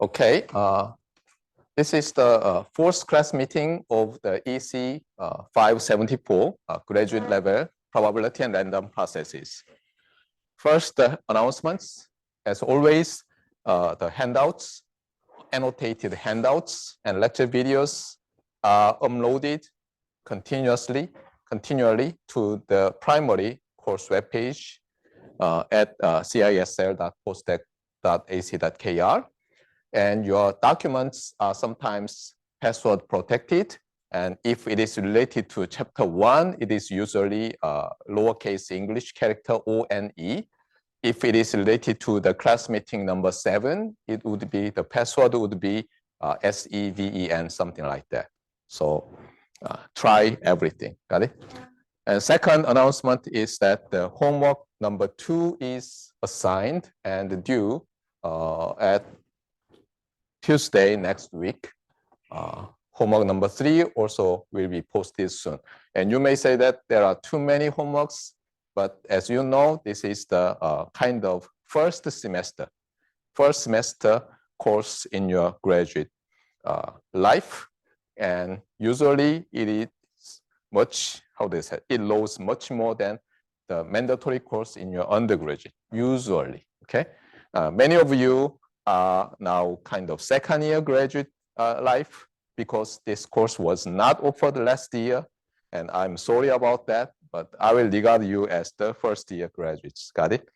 Okay, this is the fourth class meeting of the EECE574 graduate level probability and random processes. First, the announcements. As always, the handouts, annotated handouts and lecture videos are uploaded continually to the primary course webpage at cisl.postec.ac.kr. And your documents are sometimes password protected. And if it is related to chapter 1, it is usually lowercase English character ONE. If it is related to the class meeting number 7, it would be, the password would be SEVEN, something like that. So try everything, got it? And second announcement is that the homework number 2 is assigned and due at Tuesday next week. Homework number 3 also will be posted soon. And you may say that there are too many homeworks, but as you know, this is the kind of first semester course in your graduate life. And usually it is much, how they say, it loads much more than the mandatory course in your undergraduate, usually, okay? Many of you are now kind of second year graduate life because this course was not offered last year. And I'm sorry about that, but I will regard you as the first year graduates, got it?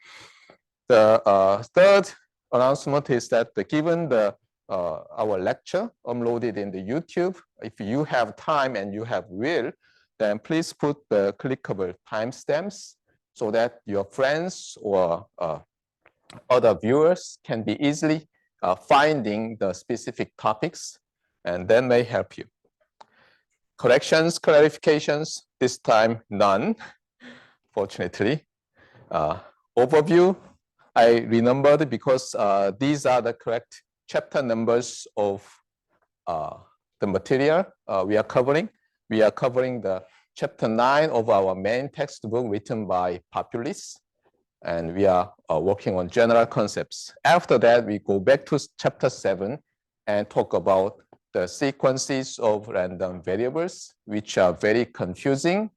The third announcement is that given the our lecture uploaded in the YouTube, if you have time and you have will, then please put the clickable timestamps so that your friends or other viewers can be easily finding the specific topics, and then may help you. Corrections, clarifications, this time none, fortunately. Overview, I renumbered because these are the correct chapter numbers of the material we are covering. We are covering the chapter 9 of our main textbook written by Populis, and we are working on general concepts. After that, we go back to chapter 7 and talk about the sequences of random variables, which are very confusing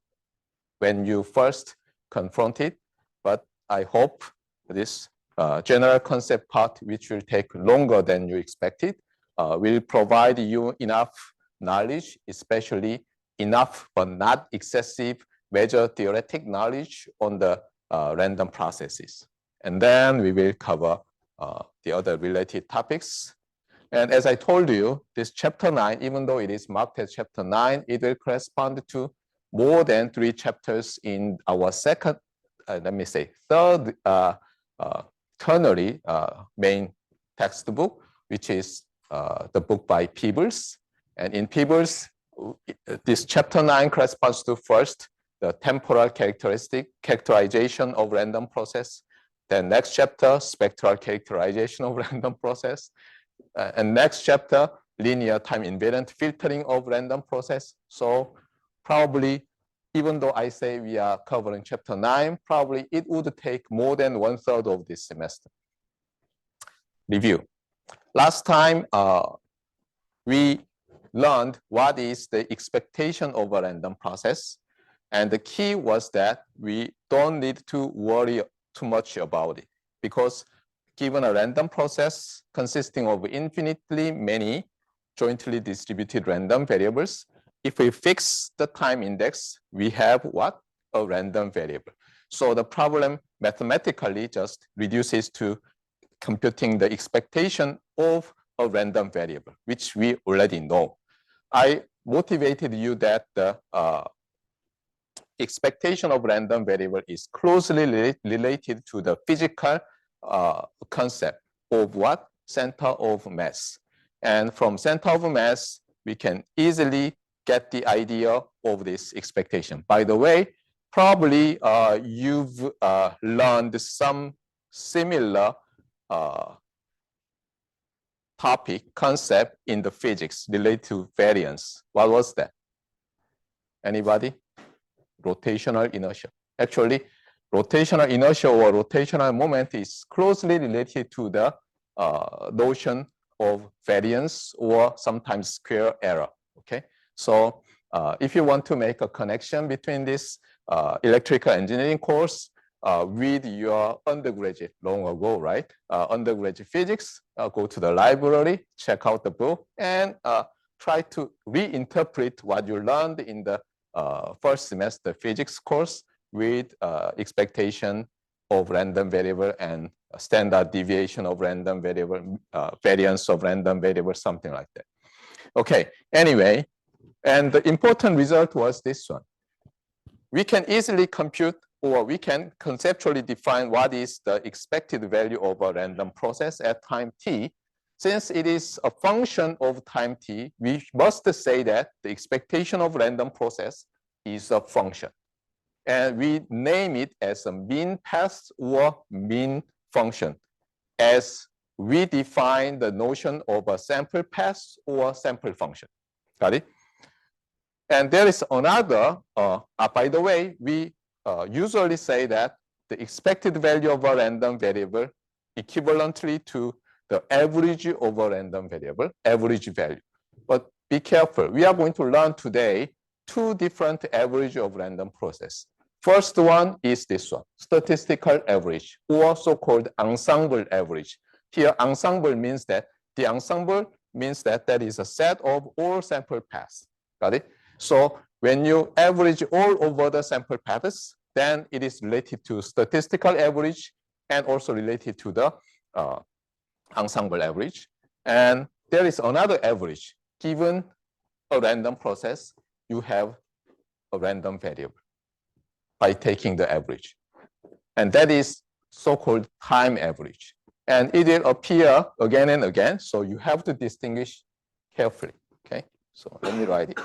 when you first confront it. But I hope this general concept part, which will take longer than you expected, will provide you enough knowledge, especially enough but not excessive major theoretic knowledge on the random processes. And then we will cover the other related topics. And as I told you, this chapter 9, even though it is marked as chapter 9, it will correspond to more than 3 chapters in our third ternary main textbook, which is the book by Peebles. And in Peebles, this chapter 9 corresponds to first the temporal characterization of random process. Then next chapter, spectral characterization of random process. And next chapter, linear time invariant filtering of random process. So probably, even though I say we are covering chapter 9, probably it would take more than 1/3 of this semester. Review. Last time, we learned what is the expectation of a random process. And the key was that we don't need to worry too much about it, because given a random process consisting of infinitely many jointly distributed random variables, if we fix the time index, we have what? A random variable. So the problem mathematically just reduces to computing the expectation of a random variable, which we already know. I motivated you that the expectation of random variable is closely related to the physical concept of what? Center of mass. And from center of mass, we can easily get the idea of this expectation. By the way, probably you've learned some similar concept in the physics related to variance. What was that? Anybody? Rotational inertia. Actually, rotational inertia or rotational moment is closely related to the notion of variance or sometimes square error. Okay, so if you want to make a connection between this electrical engineering course with your undergraduate long ago, right? Undergraduate physics, go to the library, check out the book, and try to reinterpret what you learned in the first semester physics course with expectation of random variable and standard deviation of random variable, variance of random variable, something like that. Okay, anyway, and the important result was this one. We can easily compute, or we can conceptually define what is the expected value of a random process at time t. Since it is a function of time t, we must say that the expectation of random process is a function. And we name it as a mean path or mean function, as we define the notion of a sample path or sample function. Got it? And there is another, by the way, we usually say that the expected value of a random variable equivalently to the average of a random variable, average value. But be careful, we are going to learn today two different average of random process. First one is this one, statistical average, or so-called ensemble average. Here, ensemble means that the ensemble means that that is a set of all sample paths. Got it? So when you average all over the sample paths, then it is related to statistical average and also related to the ensemble average. And there is another average. Given a random process, you have a random variable by taking the average. And that is so-called time average. And it will appear again and again, so you have to distinguish carefully, okay? So let me write it.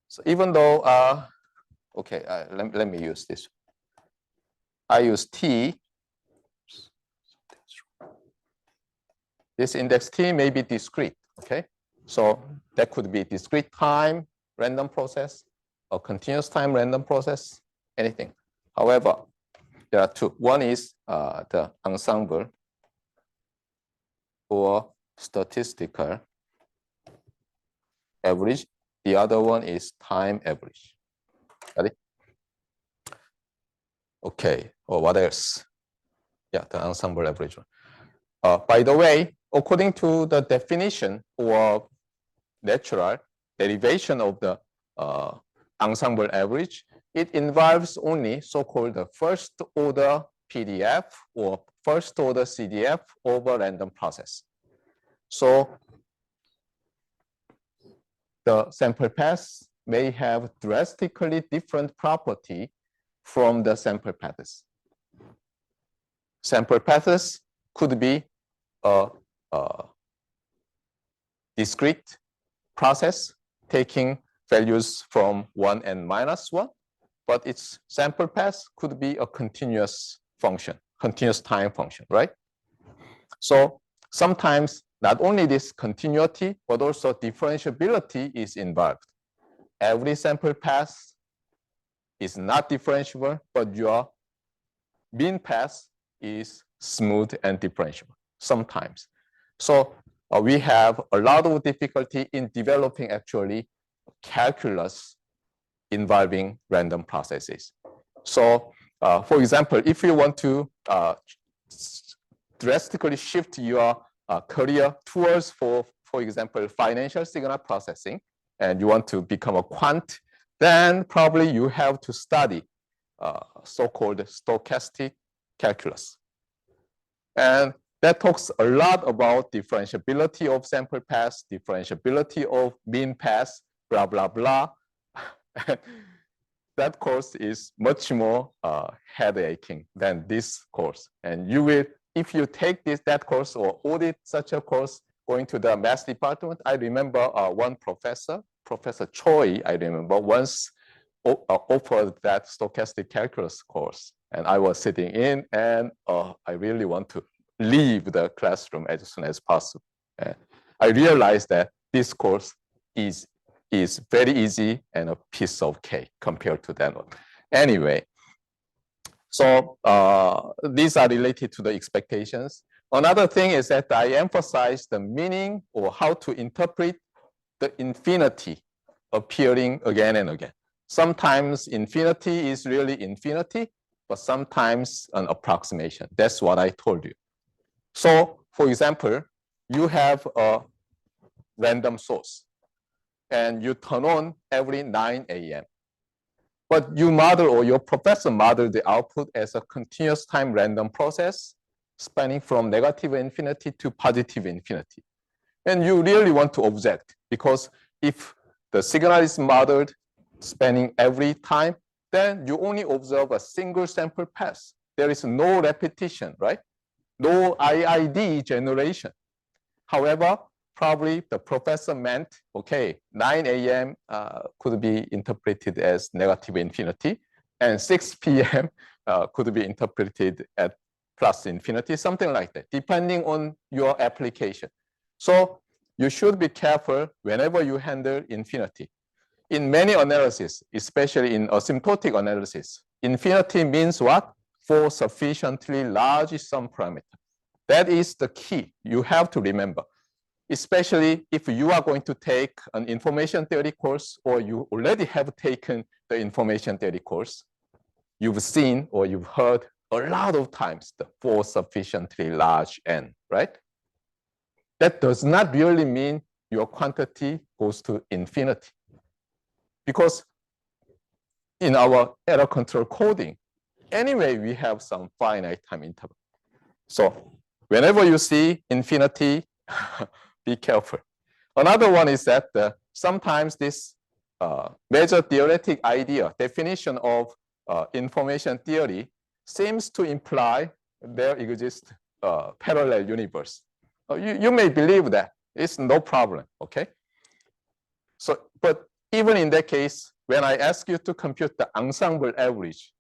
So even though, okay, let me use this. I use T. This index T may be discrete, okay? So that could be discrete time random process or continuous time random process, anything. However, there are two. One is the ensemble or statistical average. The other one is time average. Got it? Okay, or what else? Yeah, the ensemble average one. By the way, according to the definition or natural derivation of the ensemble average, it involves only so-called the first order PDF or first order CDF over random process. So the sample paths may have drastically different property from the sample paths. Sample paths could be a discrete process taking values from 1 and -1, but its sample path could be a continuous function, continuous time function, right? So sometimes not only this continuity, but also differentiability is involved. Every sample path is not differentiable, but your mean path is smooth and differentiable sometimes. So we have a lot of difficulty in developing actually calculus involving random processes. So for example, if you want to drastically shift your career towards, for example, financial signal processing, and you want to become a quant, then probably you have to study so-called stochastic calculus. And that talks a lot about differentiability of sample paths, differentiability of mean paths, blah, blah, blah. That course is much more head-aching than this course. And you will, if you take that course or audit such a course going to the math department, I remember one professor, Professor Choi, I remember once offered that stochastic calculus course. And I was sitting in and I really want to leave the classroom as soon as possible. I realized that this course is is very easy and a piece of cake compared to that one. Anyway, so these are related to the expectations. Another thing is that I emphasize the meaning or how to interpret the infinity appearing again and again. Sometimes infinity is really infinity, but sometimes an approximation. That's what I told you. So for example, you have a random source and you turn on every 9 a.m. But you model or your professor modeled the output as a continuous time random process spanning from negative infinity to positive infinity. And you really want to object because if the signal is modeled spanning every time, then you only observe a single sample pass. There is no repetition, right? No IID generation. However, probably the professor meant, okay, 9 a.m. Could be interpreted as negative infinity, and 6 p.m. Could be interpreted at plus infinity, something like that, depending on your application. So you should be careful whenever you handle infinity. In many analyses, especially in asymptotic analysis, infinity means what? For sufficiently large sum parameter. That is the key you have to remember, especially if you are going to take an information theory course or you already have taken the information theory course. You've seen or you've heard a lot of times the for sufficiently large n, right? That does not really mean your quantity goes to infinity. Because in our error control coding, anyway, we have some finite time interval. So whenever you see infinity, be careful. Another one is that sometimes this major theoretic idea, definition of information theory seems to imply there exists a parallel universe. You may believe that, it's no problem, okay? So, but even in that case, when I ask you to compute the ensemble average,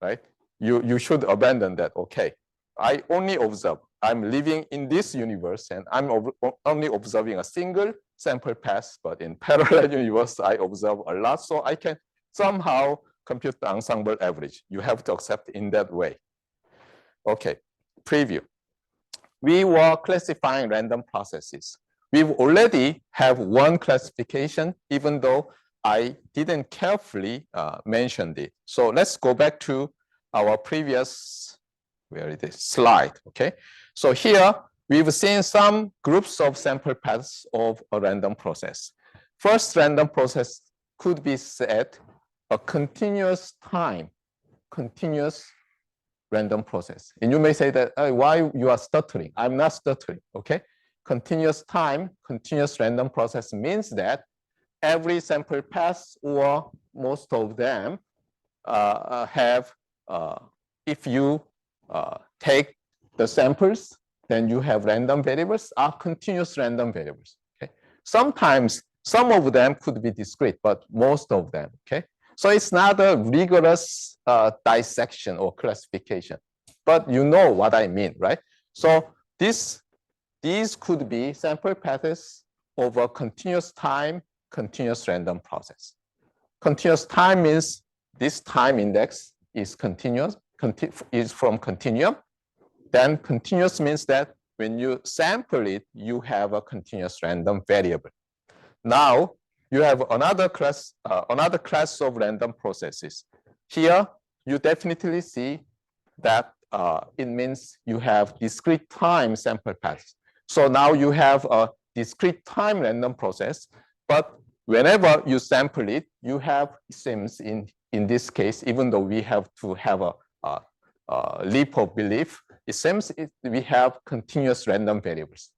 right? You should abandon that, okay? I only observe, I'm living in this universe and I'm only observing a single sample pass, but in parallel universe, I observe a lot, so I can somehow compute the ensemble average. You have to accept in that way. Okay, preview. We were classifying random processes. We already have one classification, even though I didn't carefully mention it. So let's go back to our previous, where it is, slide, okay? So here, we've seen some groups of sample paths of a random process. First random process could be said a continuous time, continuous random process. And you may say that, why you are stuttering? I'm not stuttering, okay? Continuous time, continuous random process means that every sample pass or most of them have, if you take the samples, then you have random variables are continuous random variables, okay? Sometimes some of them could be discrete, but most of them, okay? So it's not a rigorous dissection or classification, but you know what I mean, right? So these could be sample paths over continuous time, continuous random process. Continuous time means this time index is continuous, is from continuum. Then continuous means that when you sample it, you have a continuous random variable. Now, you have another class of random processes. Here, you definitely see that it means you have discrete time sample paths. So now you have a discrete time random process, but whenever you sample it, you have, it seems in this case, even though we have to have a leap of belief, it seems we have continuous random variables.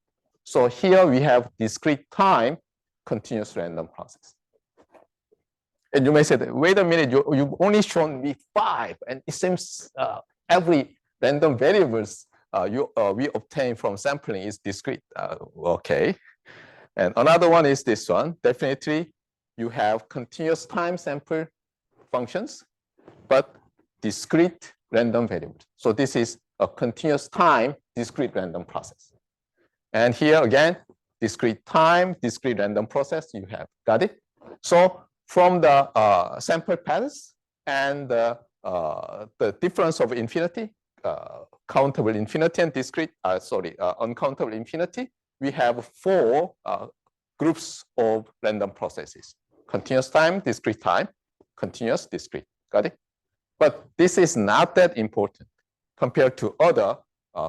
So here we have discrete time, continuous random process. And you may say, that, wait a minute, you've only shown me 5, and it seems every random variables we obtain from sampling is discrete. Okay. And another one is this one. Definitely, you have continuous time sample functions, but discrete random variables. So this is a continuous time, discrete random process. And here again, discrete time, discrete random process you have. Got it? So from the sample patterns and the difference of infinity, countable infinity and discrete, uncountable infinity, we have 4 groups of random processes: continuous time, discrete time, continuous, discrete. Got it? But this is not that important compared to other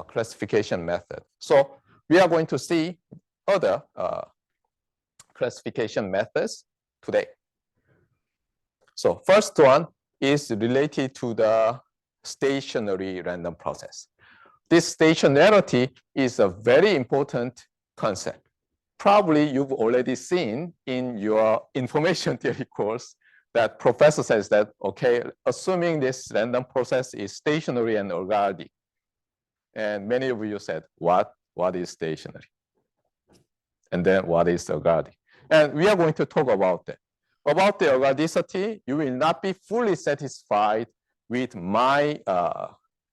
classification methods. So we are going to see other classification methods today. So first one is related to the stationary random process. This stationarity is a very important concept. Probably you've already seen in your information theory course that professor says that, okay, assuming this random process is stationary and ergodic. And many of you said, what is stationary? And then what is ergodic? And we are going to talk about that. About the ergodicity, you will not be fully satisfied with my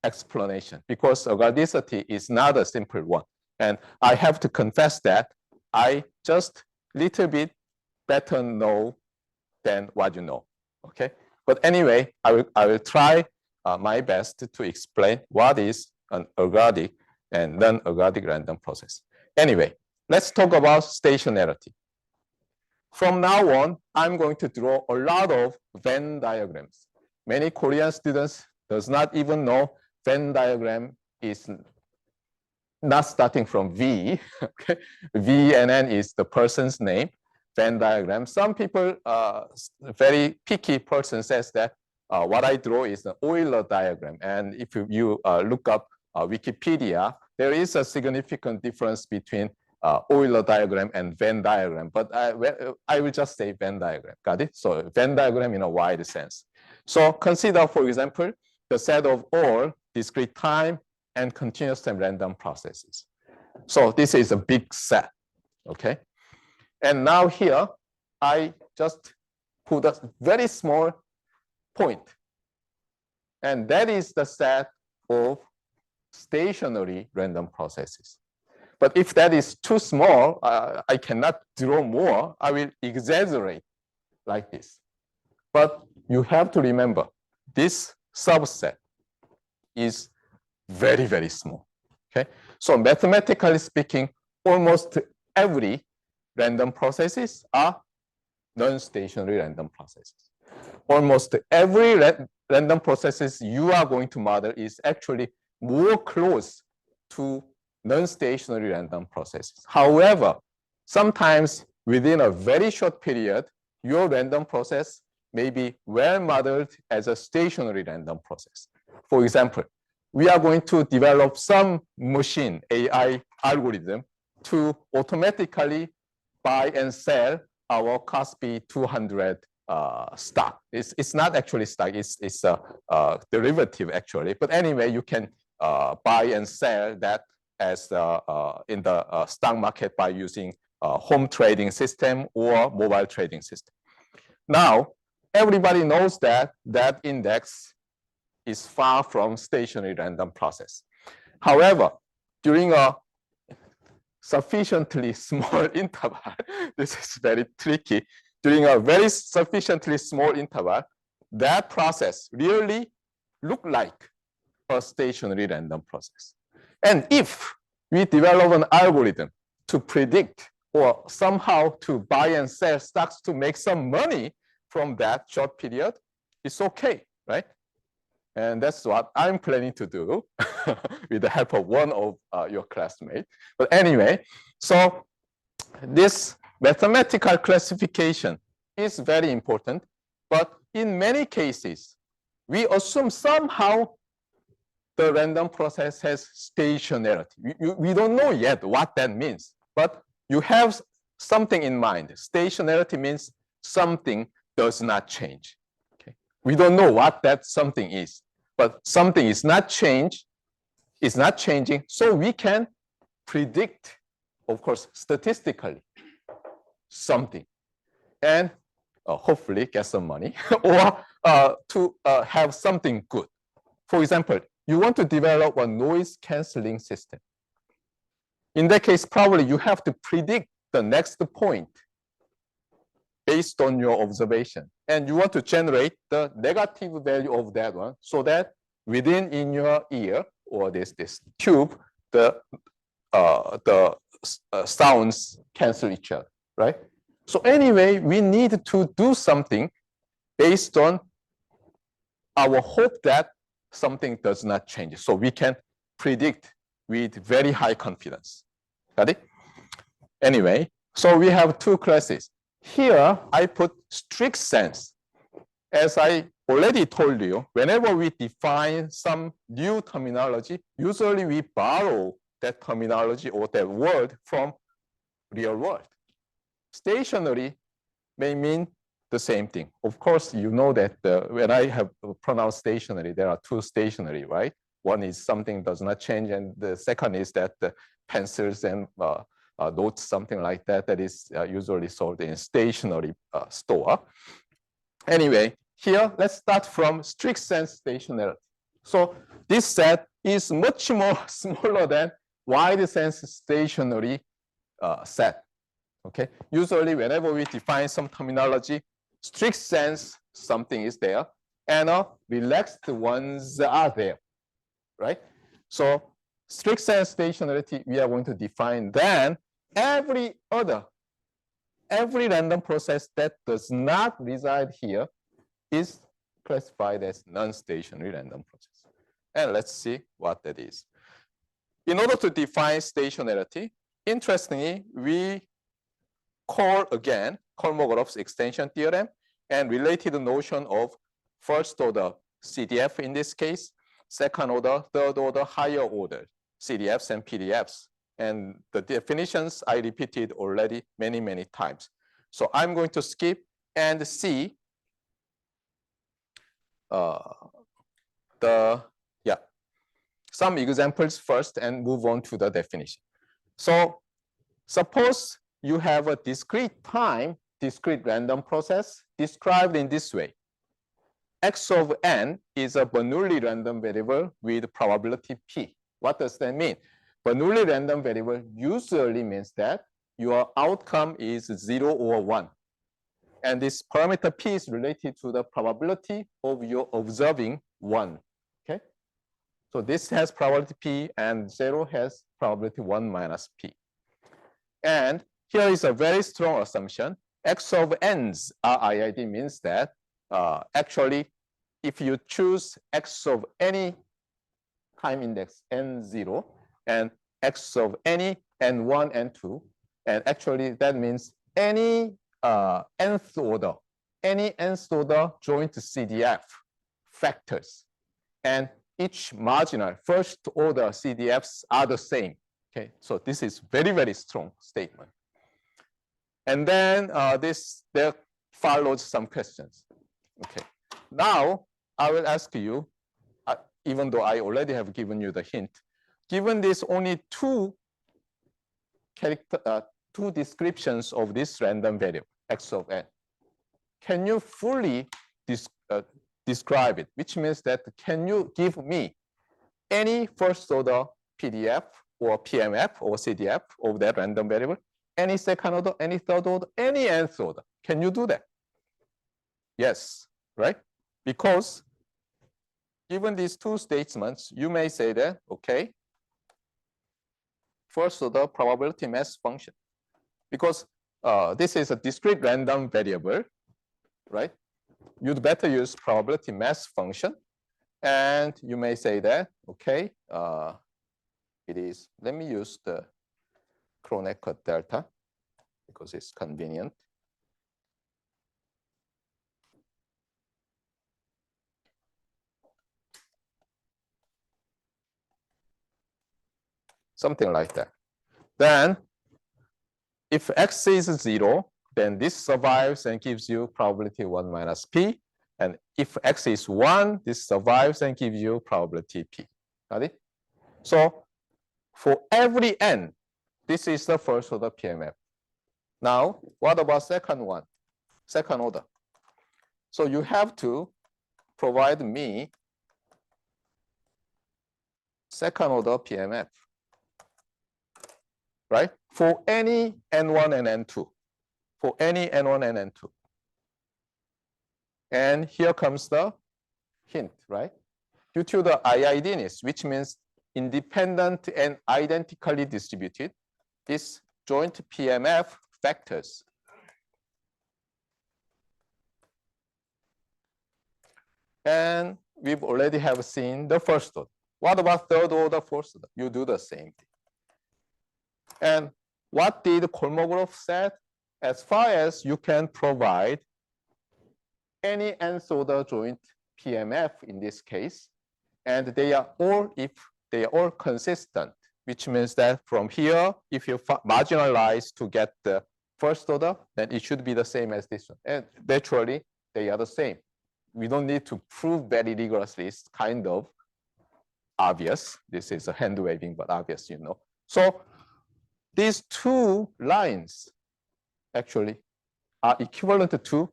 explanation because ergodicity is not a simple one. And I have to confess that I just little bit better know than what you know, okay? But anyway, I will try my best to explain what is an ergodic and non-ergodic random process. Anyway, let's talk about stationarity. From now on, I'm going to draw a lot of Venn diagrams. Many Korean students does not even know Venn diagram is not starting from V. Okay? V and N is the person's name, Venn diagram. Some people, very picky person says that what I draw is an Euler diagram. And if you look up Wikipedia, there is a significant difference between Euler diagram and Venn diagram, but I will just say Venn diagram. Got it? So Venn diagram in a wide sense. So consider, for example, the set of all discrete time and continuous time random processes. So this is a big set, okay? And now here, I just put a very small point. And that is the set of stationary random processes. But if that is too small, I cannot draw more. I will exaggerate like this. But you have to remember, this subset is very, very small. Okay? So mathematically speaking, almost every random processes are non-stationary random processes. Almost every random processes you are going to model is actually more close to non-stationary random processes. However, sometimes within a very short period, your random process may be well modeled as a stationary random process. For example, we are going to develop some machine, AI algorithm, to automatically buy and sell our Kospi 200 stock. It's not actually stock, it's a derivative actually. But anyway, you can buy and sell that as in the stock market by using home trading system or mobile trading system. Now, everybody knows that that index is far from stationary random process. However, during a sufficiently small interval, this is very tricky, during a very sufficiently small interval, that process really look like a stationary random process. And if we develop an algorithm to predict or somehow to buy and sell stocks to make some money from that short period, it's okay, right? And that's what I'm planning to do with the help of one of your classmates. But anyway, so this mathematical classification is very important. But in many cases, we assume somehow the random process has stationarity. We don't know yet what that means, but you have something in mind. Stationarity means something does not change. Okay? We don't know what that something is, but something is not changing, so we can predict, of course, statistically, something, and hopefully get some money, or to have something good. For example, you want to develop a noise canceling system. In that case, probably you have to predict the next point based on your observation. And you want to generate the negative value of that one so that within in your ear or this tube, the sounds cancel each other, right? So anyway, we need to do something based on our hope that something does not change. So we can predict with very high confidence. Got it? Anyway, so we have two classes. Here, I put strict sense. As I already told you, whenever we define some new terminology, usually we borrow that terminology or that word from real world. Stationary may mean the same thing. Of course, you know that when I have pronounced stationary, there are two stationary, right? One is something does not change, and the second is that the pencils and notes, something like that, that is usually sold in stationery store. Anyway, here, let's start from strict sense stationarity. So this set is much more smaller than wide sense stationary set. Okay, usually whenever we define some terminology, strict sense something is there, and relaxed ones are there, right? So strict sense stationarity we are going to define. Then every random process that does not reside here is classified as non-stationary random process. And let's see what that is. In order to define stationarity, interestingly, we call again Kolmogorov's extension theorem and related notion of first order CDF in this case, second order, third order, higher order CDFs and PDFs. And the definitions I repeated already many, many times. So I'm going to skip and see some examples first and move on to the definition. So suppose you have a discrete time, discrete random process described in this way. X of n is a Bernoulli random variable with probability p. What does that mean? Bernoulli random variable usually means that your outcome is 0 or 1. And this parameter p is related to the probability of your observing 1. Okay? So this has probability p and 0 has probability 1 minus p. And here is a very strong assumption. X of n's RIID means that actually, if you choose X of any time index n0 and X of any n1, n2, and actually that means any nth order joint CDF factors, and each marginal first order CDFs are the same. Okay, so this is very, very strong statement. And then there follows some questions. Okay, now I will ask you, even though I already have given you the hint, given this only two descriptions of this random variable, X of n, can you fully describe it? Which means that can you give me any first order PDF or PMF or CDF of that random variable? Any second order, any third order, any nth order? Can you do that? Yes, right? Because given these two statements, you may say that, okay, first order probability mass function. Because this is a discrete random variable, right? You'd better use probability mass function. And you may say that, okay, it is, let me use the Kronecker delta because it's convenient. Something like that. Then if X is 0, then this survives and gives you probability 1 minus P. And if X is 1, this survives and gives you probability P. Got it? So for every n, this is the first order PMF. Now, what about second one? Second order. So you have to provide me second order PMF, right? For any n1 and n2. For any n1 and n2. And here comes the hint, right? Due to the IIDness, which means independent and identically distributed, this joint PMF factors. And we've already have seen the first order. What about third order, fourth order? You do the same thing. And what did Kolmogorov said? As far as you can provide any nth order joint PMF in this case, and they are all, if they are all consistent, which means that from here, if you marginalize to get the first order, then it should be the same as this one. And naturally, they are the same. We don't need to prove very rigorously. It's kind of obvious. This is a hand waving, but obvious, you know. So these two lines actually are equivalent to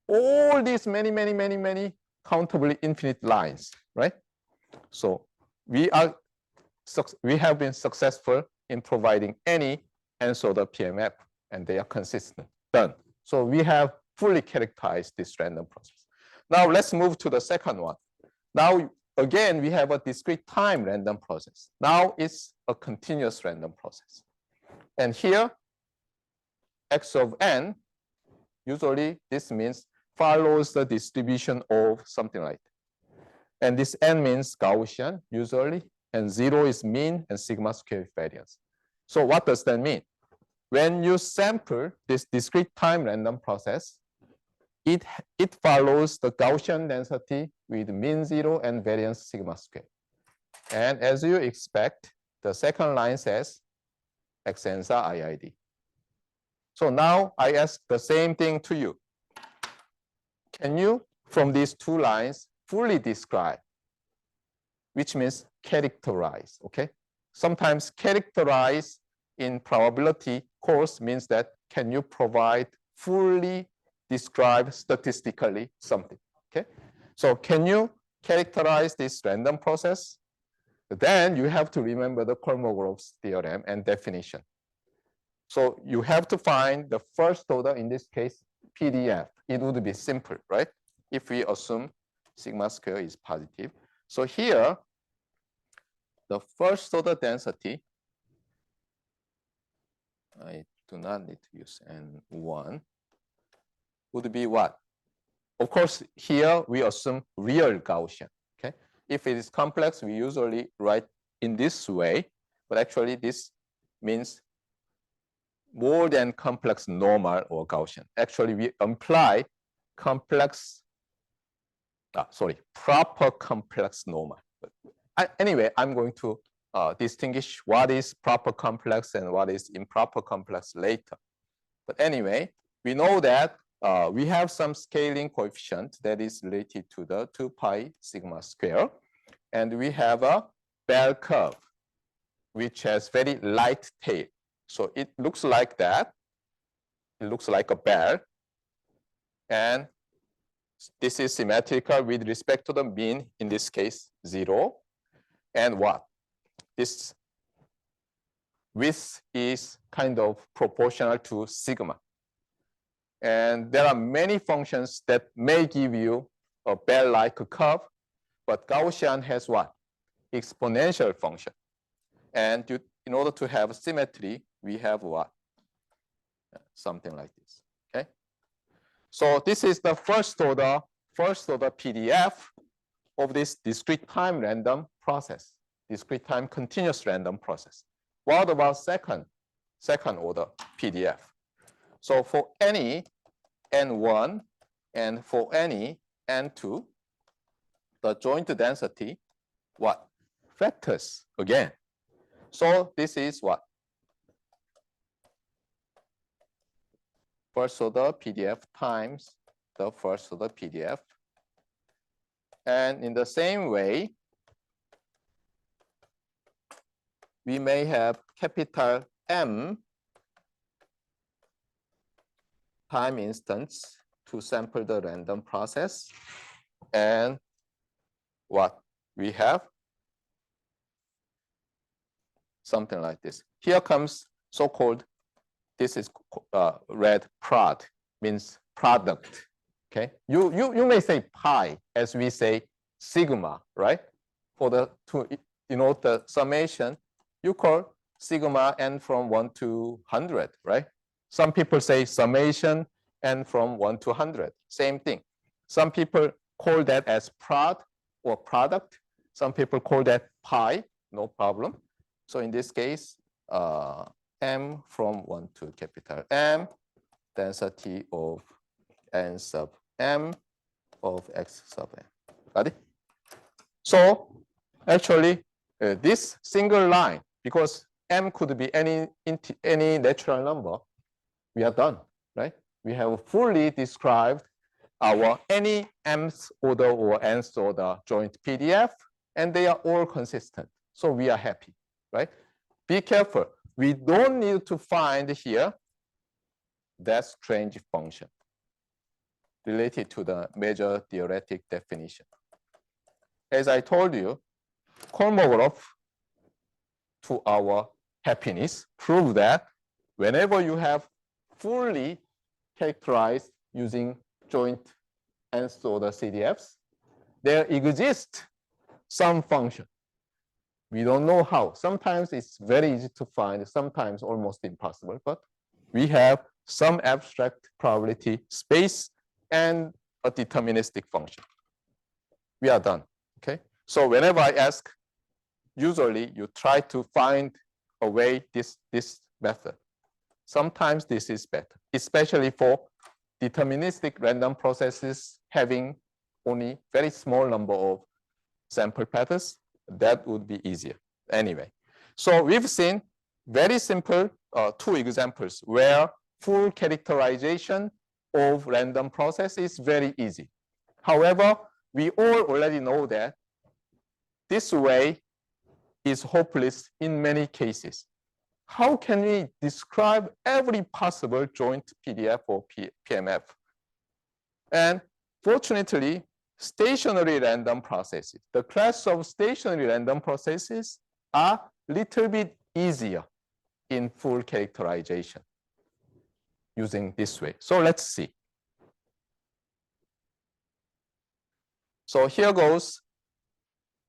all these many countably infinite lines, right? So we have been successful in providing any nth order PMF, and they are consistent. Done. So we have fully characterized this random process. Now let's move to the second one. Now again, we have a discrete time random process. Now it's a continuous random process. And here, x of n, usually this means follows the distribution of something like that. And this n means Gaussian, usually, and 0 is mean and sigma square variance. So what does that mean? When you sample this discrete time random process, it follows the Gaussian density with mean 0 and variance sigma square. And as you expect, the second line says xn's are IID. So now I ask the same thing to you. Can you, from these two lines, fully describe, which means characterize, okay? Sometimes characterize in probability course means that can you provide fully describe statistically something, okay? So can you characterize this random process? Then you have to remember the Kolmogorov's theorem and definition. So you have to find the first order, in this case, PDF. It would be simple, right? If we assume sigma square is positive. So here, the first order density, I do not need to use N1, would be what? Of course, here we assume real Gaussian, okay? If it is complex, we usually write in this way, but actually this means more than complex normal or Gaussian. Actually, we imply complex, proper complex normal. But anyway, I'm going to distinguish what is proper complex and what is improper complex later. But anyway, we know that we have some scaling coefficient that is related to the 2 pi sigma square. And we have a bell curve, which has very light tail. So it looks like that. It looks like a bell. And this is symmetrical with respect to the mean, in this case, 0. And what? This width is kind of proportional to sigma. And there are many functions that may give you a bell-like curve, but Gaussian has what? Exponential function. And in order to have symmetry, we have what? Something like this, okay? So this is the first order PDF of this discrete time random process, discrete time continuous random process. What about second order PDF? So for any N1 and for any N2, the joint density, what? Factors again. So this is what? First order PDF times the first order PDF. And in the same way, we may have capital M time instance to sample the random process. And what we have? Something like this. Here comes so-called, this is read prod, means product. Okay, you may say pi as we say sigma, right? For the the summation, you call sigma n from 1 to 100, right? Some people say summation n from 1 to 100, same thing. Some people call that as prod or product. Some people call that pi, no problem. So in this case, m from 1 to capital M, density of n sub m of x sub m. Got it? So actually, this single line, because m could be any natural number, we are done, right? We have fully described our any mth order or nth order joint PDF, and they are all consistent. So we are happy, right? Be careful. We don't need to find here that strange function related to the major theoretic definition. As I told you, Kolmogorov, to our happiness, prove that whenever you have fully characterized using joint nth order CDFs, there exists some function. We don't know how. Sometimes it's very easy to find, sometimes almost impossible, but we have some abstract probability space and a deterministic function. We are done, okay? So whenever I ask, usually you try to find a way this method. Sometimes this is better, especially for deterministic random processes having only very small number of sample patterns. That would be easier. Anyway, so we've seen very simple 2 examples where full characterization of random process is very easy. However, we all already know that this way is hopeless in many cases. How can we describe every possible joint PDF or PMF? And fortunately, stationary random processes, the class of stationary random processes are a little bit easier in full characterization using this way. So let's see. So here goes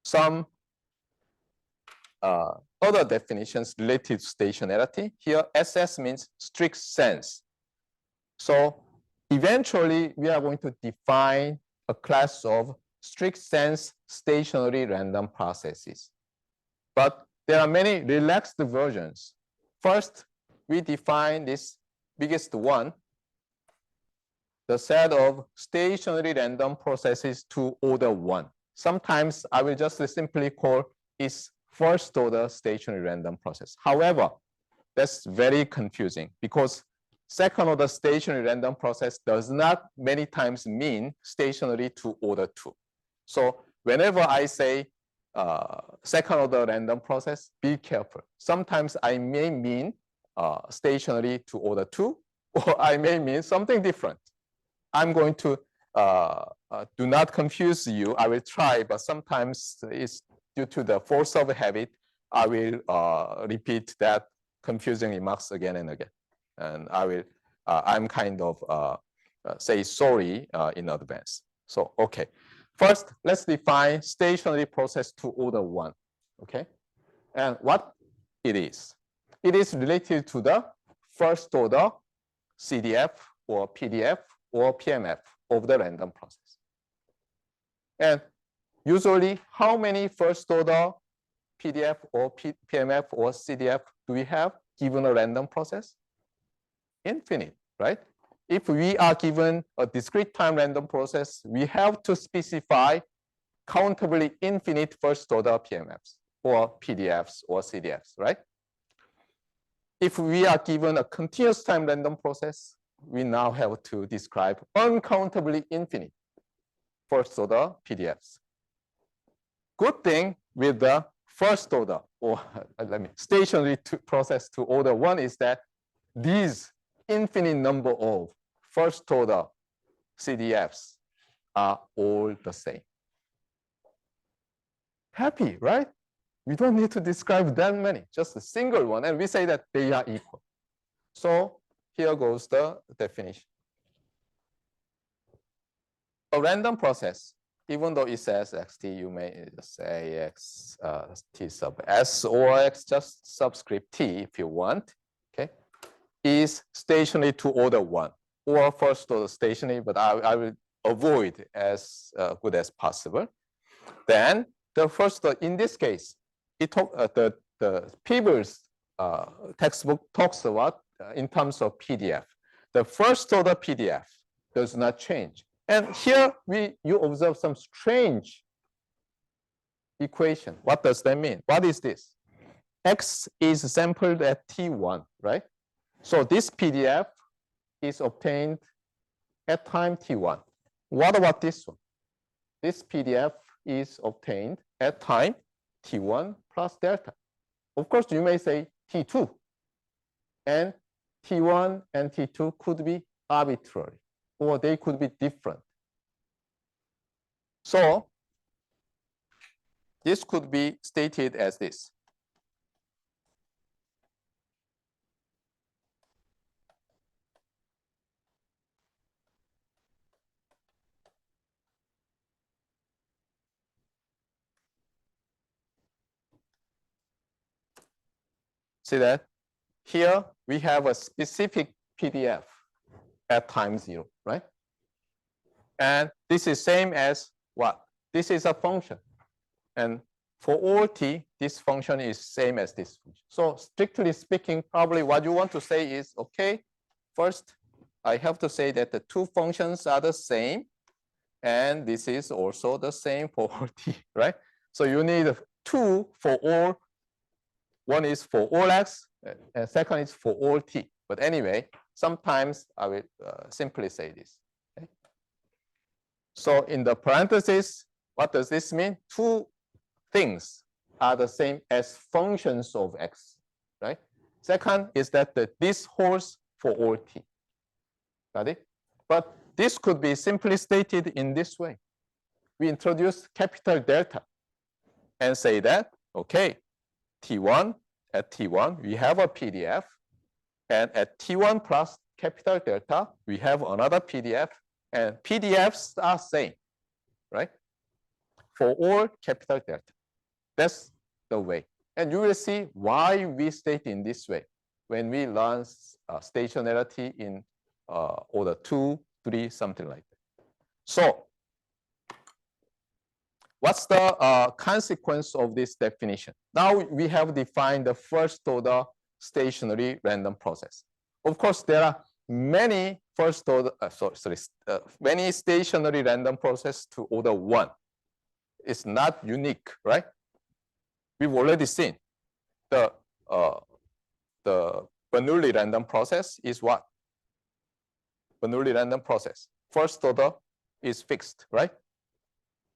some other definitions related to stationarity. Here, SS means strict sense. So eventually, we are going to define a class of strict sense stationary random processes. But there are many relaxed versions. First, we define this biggest one, the set of stationary random processes to order 1. Sometimes I will just simply call it first order stationary random process. However, that's very confusing because second order stationary random process does not many times mean stationary to order 2. So whenever I say second order random process, be careful. Sometimes I may mean stationary to order 2, or I may mean something different. I'm going to do not confuse you. I will try, but sometimes it's due to the force of habit. I will repeat that confusing remarks again and again. And I will, I'm kind of say sorry in advance. So, okay. First, let's define stationary process to order 1, okay? And what it is. It is related to the first order CDF or PDF or PMF of the random process. And usually, how many first order PDF or PMF or CDF do we have given a random process? Infinite, right? If we are given a discrete time random process, we have to specify countably infinite first order PMFs or PDFs or CDFs, right? If we are given a continuous time random process, we now have to describe uncountably infinite first order PDFs. Good thing with the first order or stationary process to order 1 is that these infinite number of first order CDFs are all the same. Happy, right? We don't need to describe that many, just a single one, and we say that they are equal. So here goes the definition. a random process, even though it says xt, you may say x t sub s or x just subscript t if you want, okay, is stationary to order 1 or first order stationary, but I will avoid as good as possible. Then the first, in this case, the Peebles textbook talks about in terms of PDF. The first order PDF does not change. And here you observe some strange equation. What does that mean? What is this? X is sampled at T1, right? So this PDF is obtained at time T1. What about this one? This PDF is obtained at time T1 plus delta. Of course, you may say T2. And T1 and T2 could be arbitrary, or they could be different. So this could be stated as this. See that? Here we have a specific PDF at time 0, right? And this is same as what? This is a function. And for all t, this function is same as this function. So strictly speaking, probably what you want to say is, okay, first, I have to say that the two functions are the same. And this is also the same for all t, right? So you need 2 for all. One is for all x, and second is for all t. But anyway, sometimes I will simply say this. Okay? So in the parentheses, what does this mean? Two things are the same as functions of x, right? Second is that this holds for all t. Got it? But this could be simply stated in this way. We introduce capital delta and say that, okay, T1, at T1, we have a PDF. And at T1 plus capital delta, we have another PDF. And PDFs are same, right? For all capital delta. That's the way. And you will see why we state in this way when we learn stationarity in order 2, 3, something like that. So what's the consequence of this definition? Now we have defined the first order stationary random process. Of course, there are many first order, many stationary random process to order 1. It's not unique, right? We've already seen the Bernoulli random process is what? Bernoulli random process. First order is fixed, right?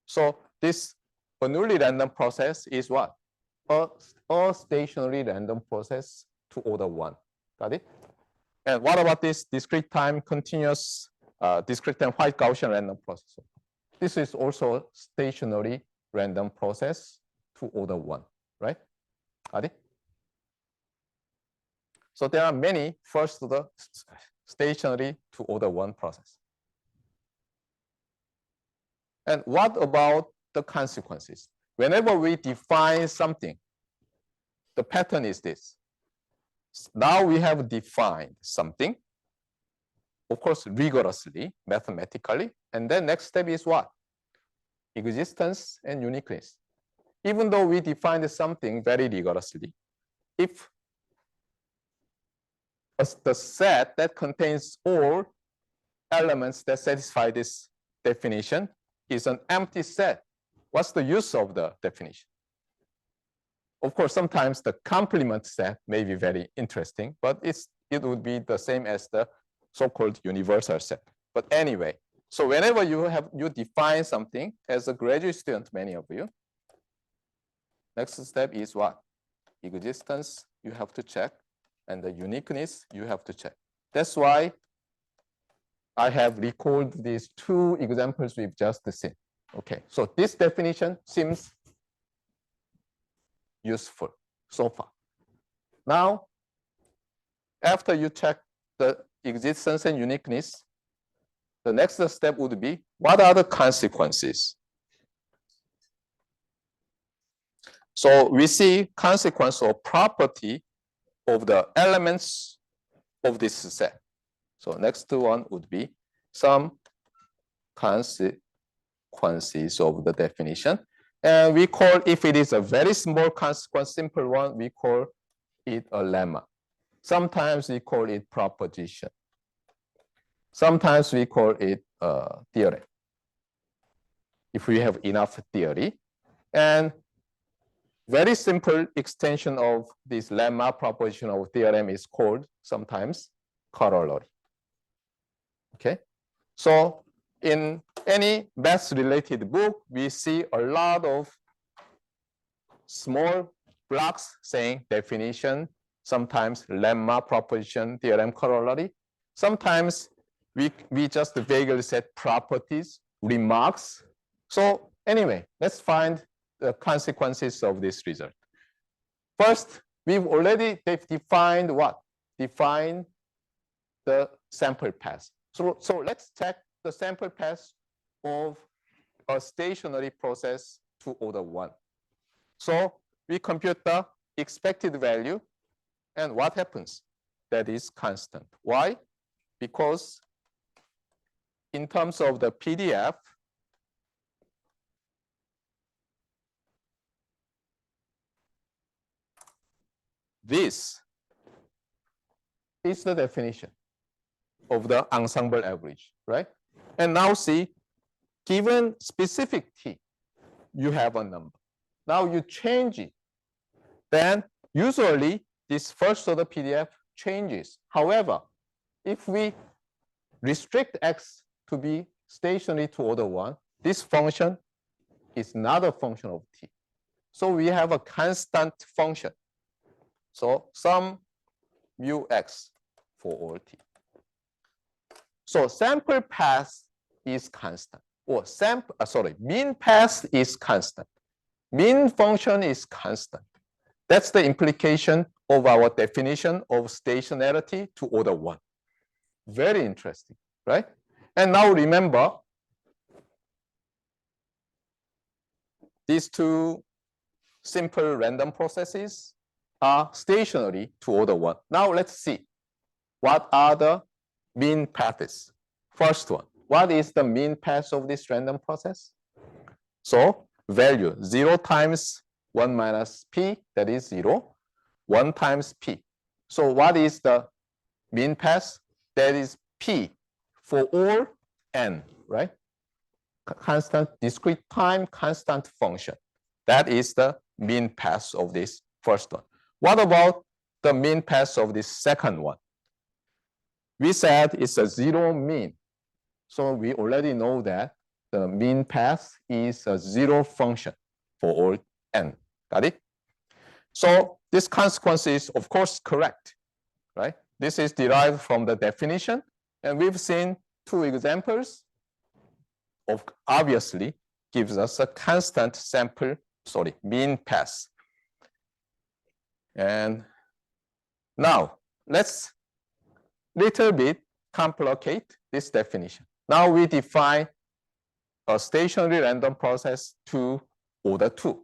So this Bernoulli random process is what? A stationary random process to order 1. Got it? And what about this discrete time continuous, discrete time white Gaussian random process? This is also a stationary random process to order 1, right? Got it? So there are many first order stationary to order 1 process. And what about the consequences? Whenever we define something, the pattern is this. Now we have defined something, of course, rigorously, mathematically. And then next step is what? Existence and uniqueness. Even though we defined something very rigorously, if the set that contains all elements that satisfy this definition is an empty set, what's the use of the definition? Of course, sometimes the complement set may be very interesting, but it would be the same as the so-called universal set. But anyway, so whenever you define something as a graduate student, many of you, next step is what? Existence, you have to check, and the uniqueness, you have to check. That's why I have recalled these 2 examples we've just seen. Okay, so this definition seems useful so far. Now, after you check the existence and uniqueness, the next step would be, what are the consequences? So we see consequence or property of the elements of this set. So next one would be some consequences of the definition. And we call, if it is a very small consequence, simple one, we call it a lemma. Sometimes we call it proposition. Sometimes we call it a theorem, if we have enough theory. And very simple extension of this lemma, proposition, or theorem is called sometimes corollary. Okay, so in any math-related book, we see a lot of small blocks saying definition, sometimes lemma, proposition, theorem, corollary. Sometimes we just vaguely said properties, remarks. So anyway, let's find the consequences of this result. First, we've already defined what? Defined the sample path. So let's check the sample path of a stationary process to order 1. So we compute the expected value, and what happens? That is constant. Why? Because in terms of the PDF, this is the definition of the ensemble average, right? And now see, given specific t, you have a number. Now you change it. Then usually this first order PDF changes. However, if we restrict x to be stationary to order 1, this function is not a function of t. So we have a constant function. So some mu x for all t. So sample path is constant, or mean path is constant. Mean function is constant. That's the implication of our definition of stationarity to order 1. Very interesting, right? And now remember, these two simple random processes are stationary to order 1. Now let's see, what are the mean paths? First one, what is the mean path of this random process? So value 0 times 1 minus p, that is 0, 1 times p. So what is the mean path? That is p for all n, right? Constant discrete time, constant function. That is the mean path of this first one. What about the mean path of this second one? We said it's a 0 mean. So we already know that the mean path is a 0 function for all n. Got it? So this consequence is, of course, correct, right? This is derived from the definition. And we've seen 2 examples of, obviously, gives us a constant mean path. And now let's little bit complicate this definition. Now we define a stationary random process to order 2.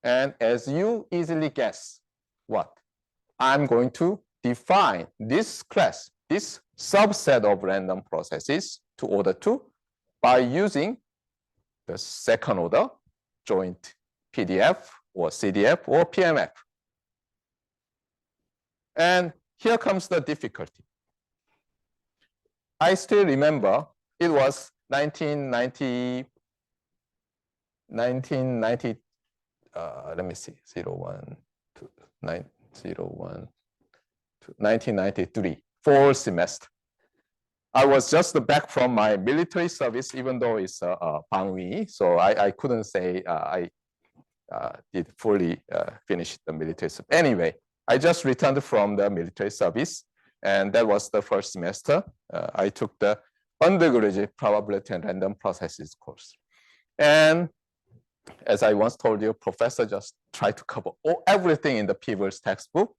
And as you easily guess, what? I'm going to define this class, this subset of random processes to order 2 by using the second order joint PDF or CDF or PMF. And here comes the difficulty. I still remember it was 1990, let me see, 1993, fall semester. I was just back from my military service, even though it's Bangui, so I couldn't say I did fully finish the military service. Anyway, I just returned from the military service, and that was the first semester. I took the undergraduate probability and random processes course. And as I once told you, professor just tried to cover everything in the Peebles textbook,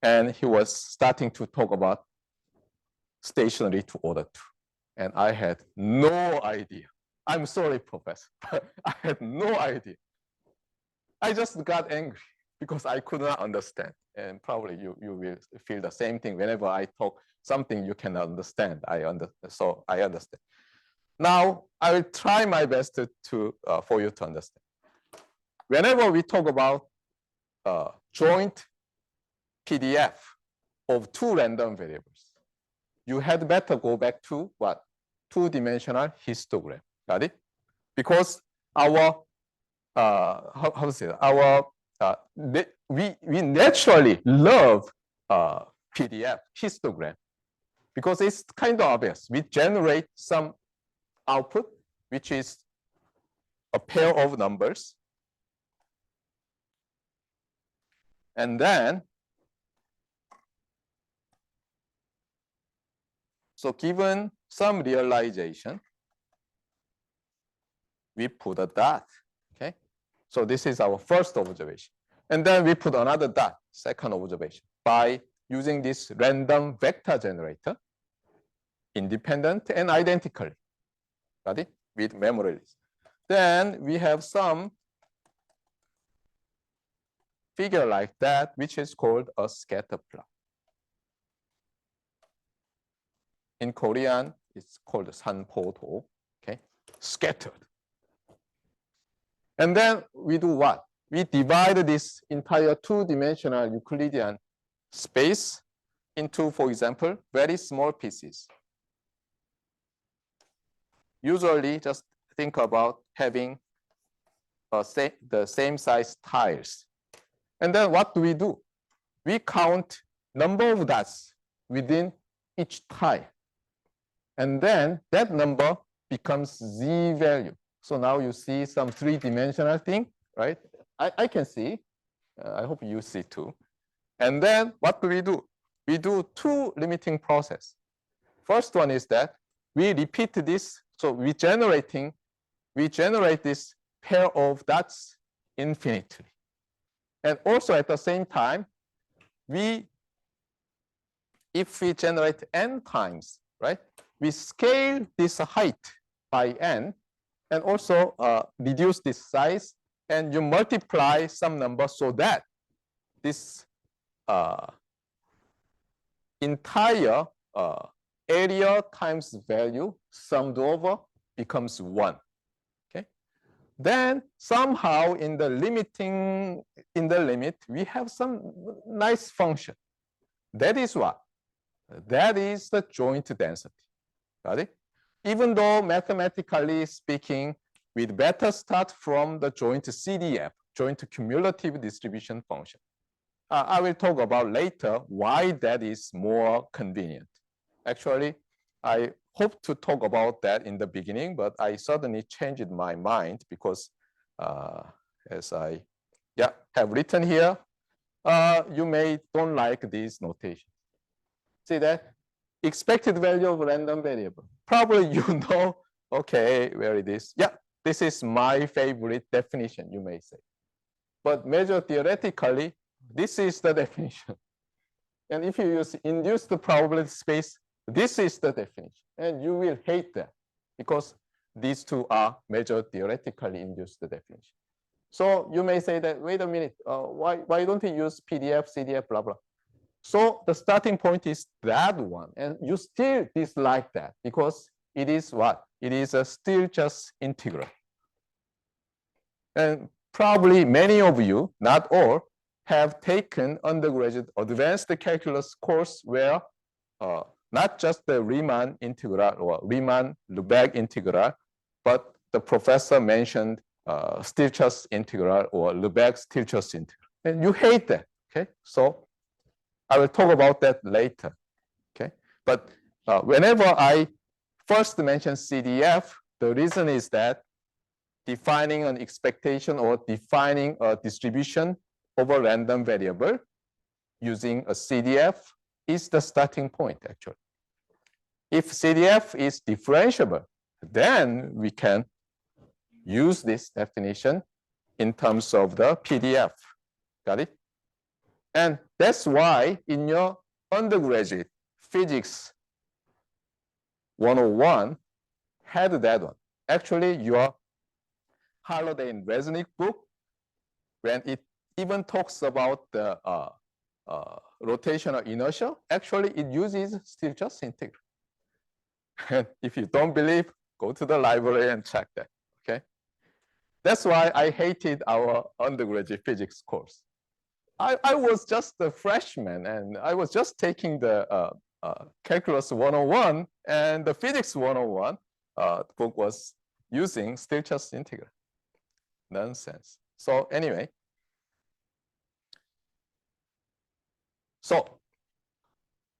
and he was starting to talk about stationary to order 2. And I had no idea. I'm sorry, professor, but I had no idea. I just got angry because I could not understand. And probably you will feel the same thing whenever I talk something you cannot understand. So I understand. Now, I will try my best for you to understand. Whenever we talk about joint PDF of two random variables, you had better go back to what? Two-dimensional histogram. Got it? Because our how to say that? Our we naturally love PDF histogram because it's kind of obvious. We generate some output, which is a pair of numbers, and then so given some realization, we put a dot. Okay, so this is our first observation, and then we put another dot, second observation, by using this random vector generator, independent and identically. Got it? With memory list. Then we have some figure like that, which is called a scatter plot. In Korean, it's called 산포도. Okay, scattered. And then we do what? We divide this entire two-dimensional Euclidean space into, for example, very small pieces. Usually, just think about having the same size tiles. And then what do? We count number of dots within each tile. And then that number becomes z value. So now you see some three-dimensional thing, right? I can see. I hope you see too. And then what do? We do two limiting process. First one is that we repeat this. So we generate this pair of dots infinitely. And also at the same time, if we generate n times, right? We scale this height by n and also reduce this size, and you multiply some number so that this entire area times value summed over becomes 1. Okay. Then somehow in the limit, we have some nice function. That is what? That is the joint density. Got it? Even though mathematically speaking, we'd better start from the joint CDF, joint cumulative distribution function. I will talk about later why that is more convenient. Actually, I hoped to talk about that in the beginning, but I suddenly changed my mind because as I have written here, you may don't like this notation. See that? Expected value of random variable. Probably you know, okay, where it is. Yeah, this is my favorite definition, you may say. But measure theoretically, this is the definition. And if you use induced probability space, this is the definition. And you will hate that because these two are measured theoretically induced definition. So you may say that, wait a minute, why don't we use PDF, CDF, blah, blah. So the starting point is that one. And you still dislike that because it is what? It is still just integral. And probably many of you, not all, have taken undergraduate advanced calculus course where not just the Riemann integral or Riemann-Lebesgue integral, but the professor mentioned Stieltjes integral or Lebesgue-Stieltjes integral. And you hate that, okay? So I will talk about that later, okay? But whenever I first mention CDF, the reason is that defining an expectation or defining a distribution over random variable using a CDF is the starting point, actually. If CDF is differentiable, then we can use this definition in terms of the PDF. Got it? And that's why in your undergraduate physics 101 had that one. Actually, your Holiday and Resnick book, when it even talks about the rotational inertia, actually it uses Stirchus integral. And if you don't believe, go to the library and check that, okay? That's why I hated our undergraduate physics course. I was just a freshman and I was just taking the Calculus 101 and the Physics 101 book was using Stirchus integral. Nonsense. So anyway, so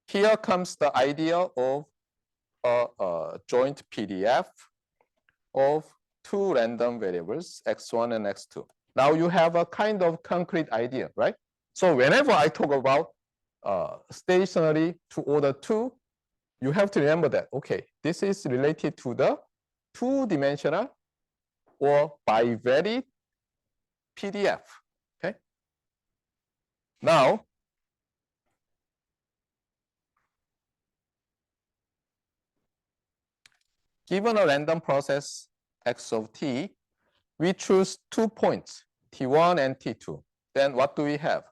here comes the idea of a joint PDF of two random variables, x1 and x2. Now you have a kind of concrete idea, right? So whenever I talk about stationary to order 2, you have to remember that, okay, this is related to the two-dimensional or bivariate PDF, okay? Now, given a random process x of t, we choose 2 points, t1 and t2. Then what do we have?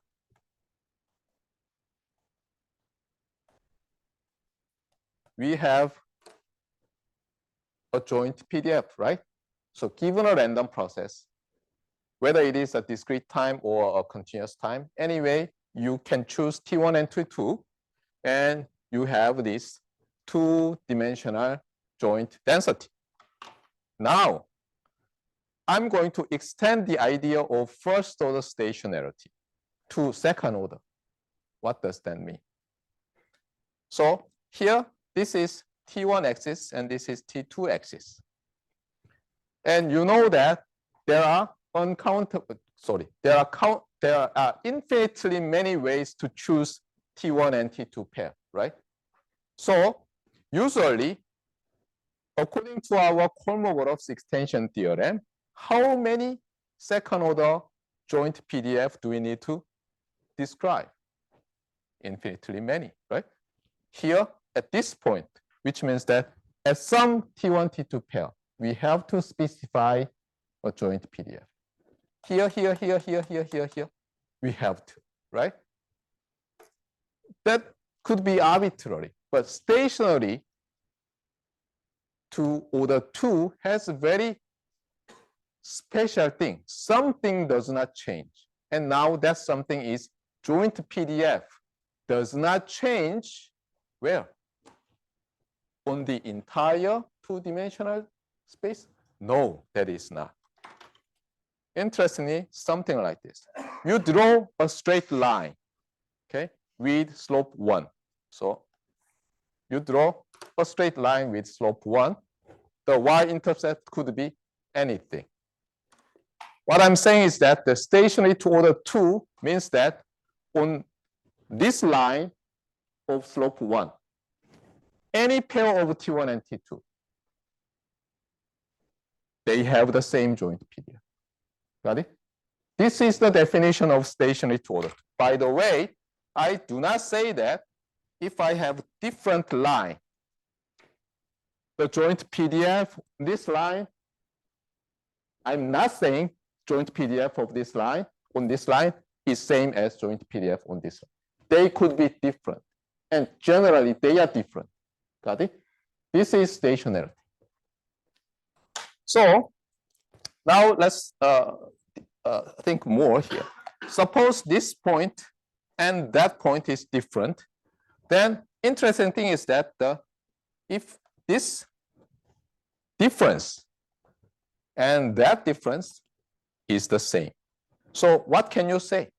We have a joint PDF, right? So given a random process, whether it is a discrete time or a continuous time, anyway, you can choose t1 and t2, and you have this two-dimensional joint density. Now, I'm going to extend the idea of first order stationarity to second order. What does that mean? So here, this is T1 axis and this is T2 axis. And you know that there are there are infinitely many ways to choose T1 and T2 pair, right? So usually, according to our Kolmogorov extension theorem, how many second order joint PDF do we need to describe? Infinitely many, right? Here at this point, which means that at some T1, T2 pair, we have to specify a joint PDF. Here, here, we have to, right? That could be arbitrary, but stationary to order 2 has a very special thing. Something does not change. And now that something is joint PDF does not change where? On the entire two-dimensional space? No, that is not. Interestingly, something like this. You draw a straight line, okay, with slope 1. So you draw a straight line with slope 1. The y-intercept could be anything. What I'm saying is that the stationary to order 2 means that on this line of slope 1, any pair of T1 and T2, they have the same joint PDF. Got it? This is the definition of stationary to order 2. By the way, I do not say that if I have different line, the joint PDF, this line, I'm not saying joint PDF of this line on this line is same as joint PDF on this line. They could be different. And generally, they are different. Got it? This is stationarity. So now let's think more here. Suppose this point and that point is different. Then interesting thing is that if this difference and that difference is the same. So what can you say?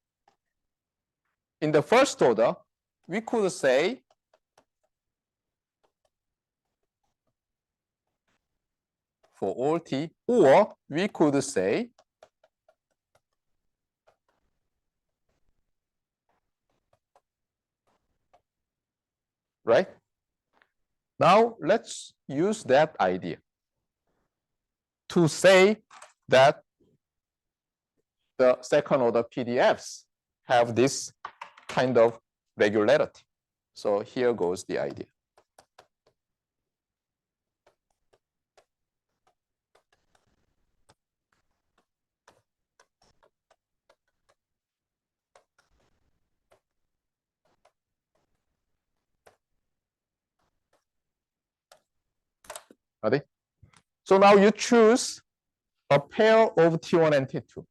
In the first order, we could say for all t, or we could say right? Now let's use that idea to say that the second order PDFs have this kind of regularity. So here goes the idea. Got it? So now you choose a pair of T1 and T2.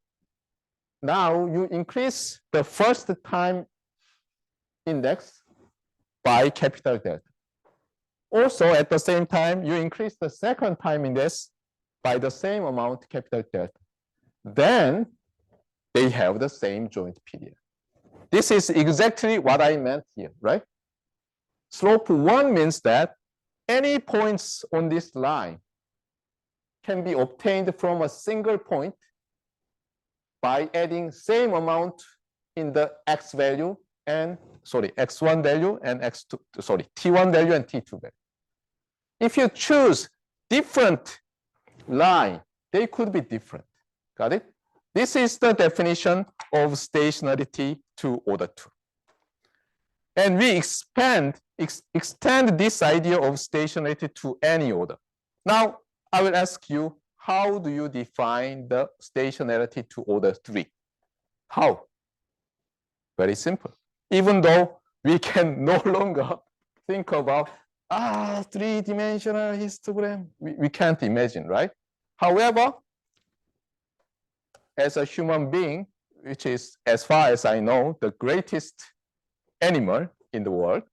Now you increase the first time index by capital delta. Also, at the same time, you increase the second time index by the same amount, capital delta. Then they have the same joint PDF. This is exactly what I meant here, right? Slope 1 means that any points on this line can be obtained from a single point by adding same amount in the x value and x1 value and T1 value and T2 value. If you choose different line, they could be different. Got it? This is the definition of stationarity to order 2. And we extend this idea of stationarity to any order. Now, I will ask you, how do you define the stationarity to order 3? How? Very simple. Even though we can no longer think about three-dimensional histogram, we can't imagine, right? However, as a human being, which is, as far as I know, the greatest animal in the world,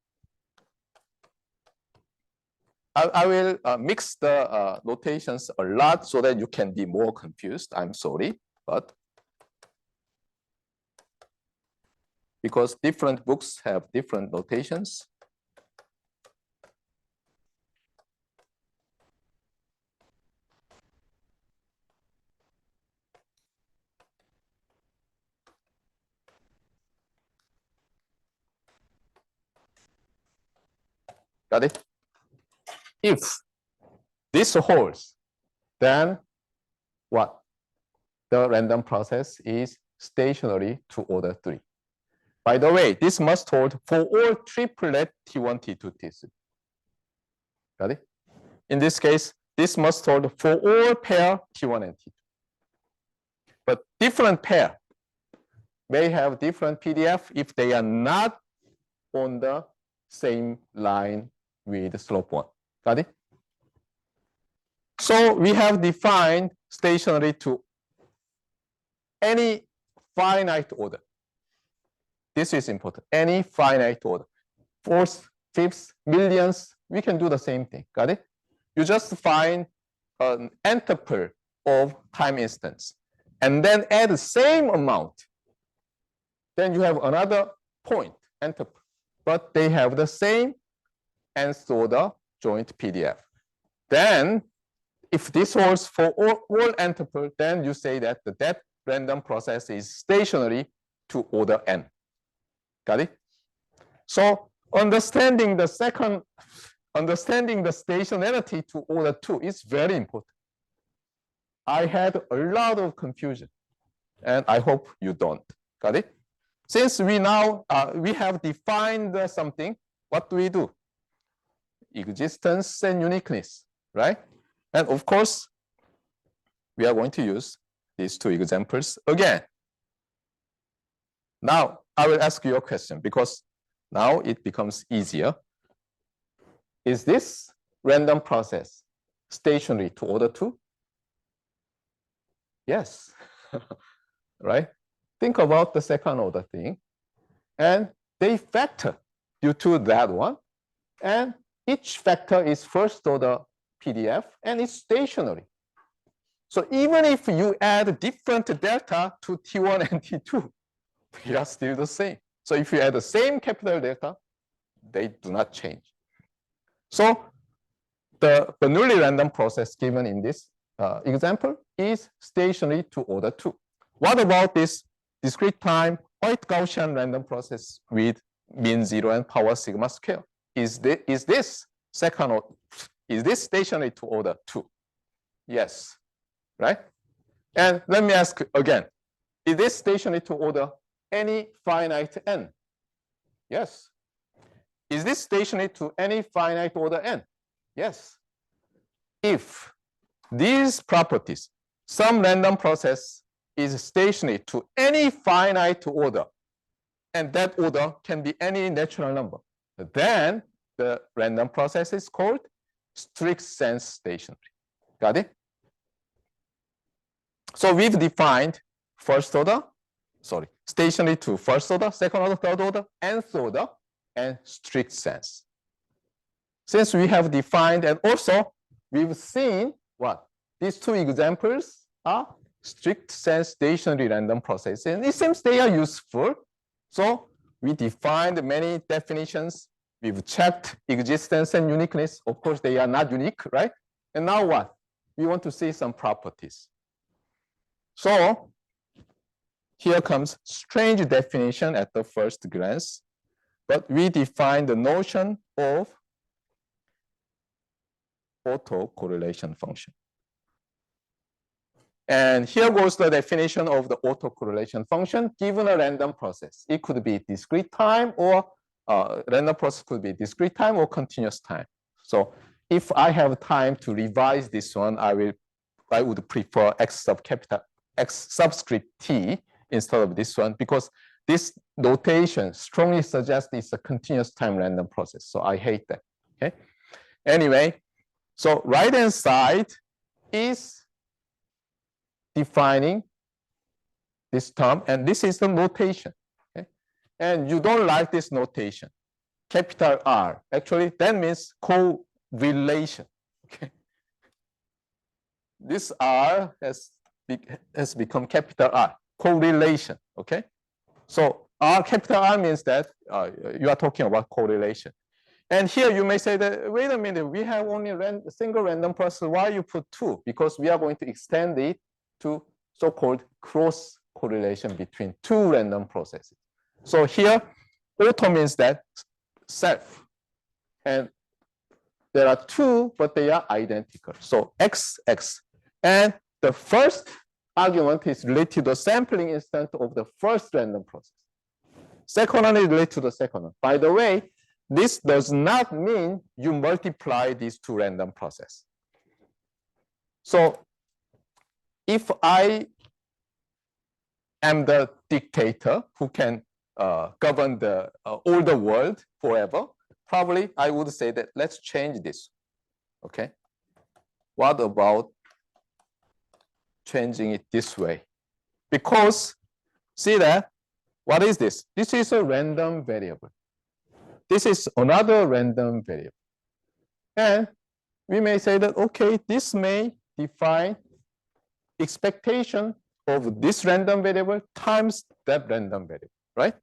I will mix the notations a lot so that you can be more confused. I'm sorry, but because different books have different notations. Got it? If this holds, then what? The random process is stationary to order 3. By the way, this must hold for all triplet T1, T2, T3. Got it? In this case, this must hold for all pair T1 and T2. But different pair may have different PDF if they are not on the same line with slope 1. Got it? So we have defined stationary to any finite order. This is important. Any finite order. Fourths, fifths, millions, we can do the same thing. Got it? You just find an ntuple of time instance and then add the same amount. Then you have another point, ntuple, but they have the same nth order joint PDF. Then, if this holds for all ntuple, then you say that that random process is stationary to order n. Got it? So understanding the stationarity to order 2 is very important. I had a lot of confusion, and I hope you don't. Got it? Since we now we have defined something, what do? Existence and uniqueness, right? And of course, we are going to use these 2 examples again. Now, I will ask you a question because now it becomes easier. Is this random process stationary to order 2? Yes, right? Think about the second order thing. And they factor due to that one. And each factor is first order PDF and it's stationary. So even if you add different delta to T1 and T2, they are still the same. So if you add the same capital delta, they do not change. So the Bernoulli random process given in this example is stationary to order 2. What about this discrete time white Gaussian random process with mean 0 and power sigma square? Is this stationary to order 2? Yes, right? And let me ask again, is this stationary to order any finite n? Yes. Is this stationary to any finite order n? Yes. If these properties, some random process is stationary to any finite order, and that order can be any natural number, then the random process is called strict sense stationary. Got it? So we've defined stationary to first order, second order, third order, nth order, and strict sense. Since we have defined, and also we've seen what? These two examples are strict sense stationary random processes, and it seems they are useful. So we defined many definitions. We've checked existence and uniqueness. Of course, they are not unique, right? And now what? We want to see some properties. So here comes strange definition at the first glance, but we define the notion of autocorrelation function. And here goes the definition of the autocorrelation function given a random process. It could be discrete time, or random process could be discrete time or continuous time. So if I have time to revise this one, I would prefer x subscript t instead of this one, because this notation strongly suggests it's a continuous time random process. So I hate that. Okay. Anyway, so right-hand side is defining this term, and this is the notation. Okay? And you don't like this notation, capital R. Actually, that means correlation. Okay? This R has become capital R, correlation. Okay, so capital R means that you are talking about correlation. And here you may say that, wait a minute, we have only a single random process. Why you put two? Because we are going to extend it to so-called cross correlation between two random processes. So here, auto means that self. And there are two, but they are identical. So X, X. And the first argument is related to the sampling instant of the first random process. Second one is related to the second one. By the way, this does not mean you multiply these two random processes. So if I am the dictator who can govern all the world forever, probably I would say that let's change this. Okay. What about changing it this way? Because see that, what is this? This is a random variable. This is another random variable. And we may say that, okay, this may define expectation of this random variable times that random variable, right?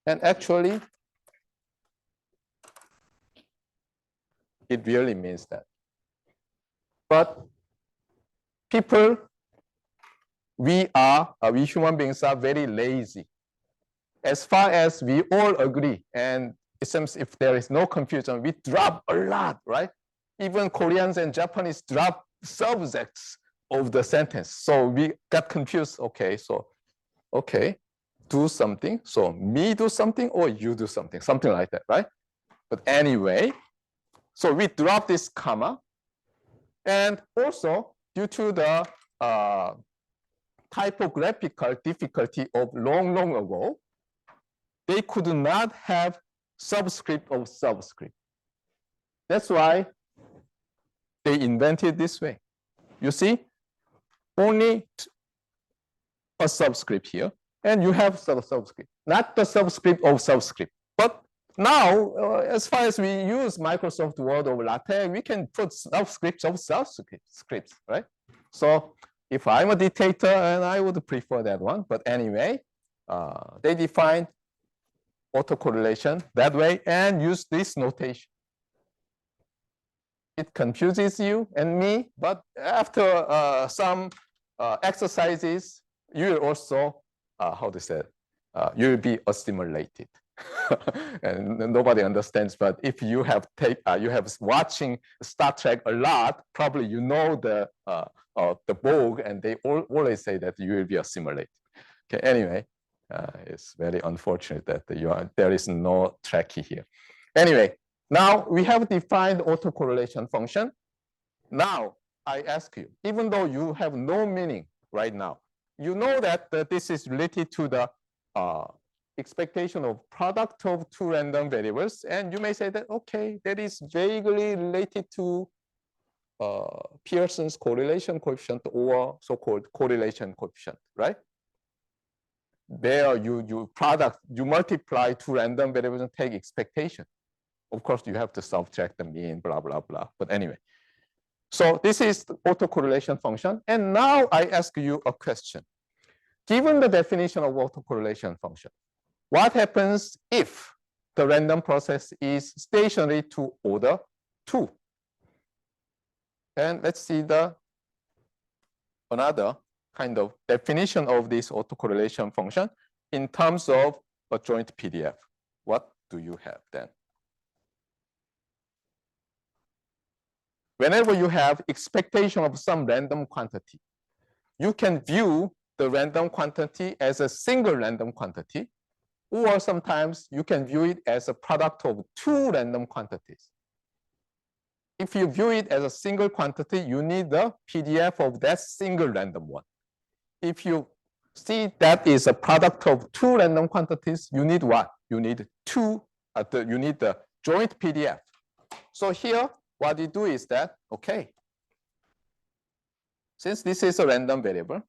And actually, it really means that. But people, we human beings are very lazy. As far as we all agree, and it seems if there is no confusion, we drop a lot, right? Even Koreans and Japanese drop subjects of the sentence. So we got confused. Okay, so, okay, do something. So me do something or you do something like that, right? But anyway, so we drop this comma. And also, due to the typographical difficulty of long ago, they could not have subscript of subscript. That's why they invented this way. You see, only a subscript here, and you have subscript, not the subscript of subscript. But now, as far as we use Microsoft Word or LaTeX, we can put subscripts of subscripts, right? So if I'm a dictator, and I would prefer that one, but anyway, they define autocorrelation that way and use this notation. It confuses you and me, but after some exercises, you'll also, how to say it, you'll be assimilated. And nobody understands, but if you have watching Star Trek a lot, probably you know the Borg, and they always say that you will be assimilated. Okay, anyway, it's very unfortunate that there is no Trekkie here. Anyway, now we have defined autocorrelation function. Now I ask you, even though you have no meaning right now, you know that this is related to the expectation of product of two random variables, and you may say that, okay, that is vaguely related to Pearson's correlation coefficient or so-called correlation coefficient, right? There you multiply two random variables and take expectation. Of course, you have to subtract the mean, blah, blah, blah. But anyway, so this is the autocorrelation function. And now I ask you a question. Given the definition of autocorrelation function, what happens if the random process is stationary to order 2? And let's see another kind of definition of this autocorrelation function in terms of a joint PDF. What do you have then? Whenever you have expectation of some random quantity, you can view the random quantity as a single random quantity, or sometimes you can view it as a product of two random quantities. If you view it as a single quantity, you need the PDF of that single random one. If you see that is a product of two random quantities, you need what? You need you need the joint PDF. So here, what you do is that, okay, since this is a random variable,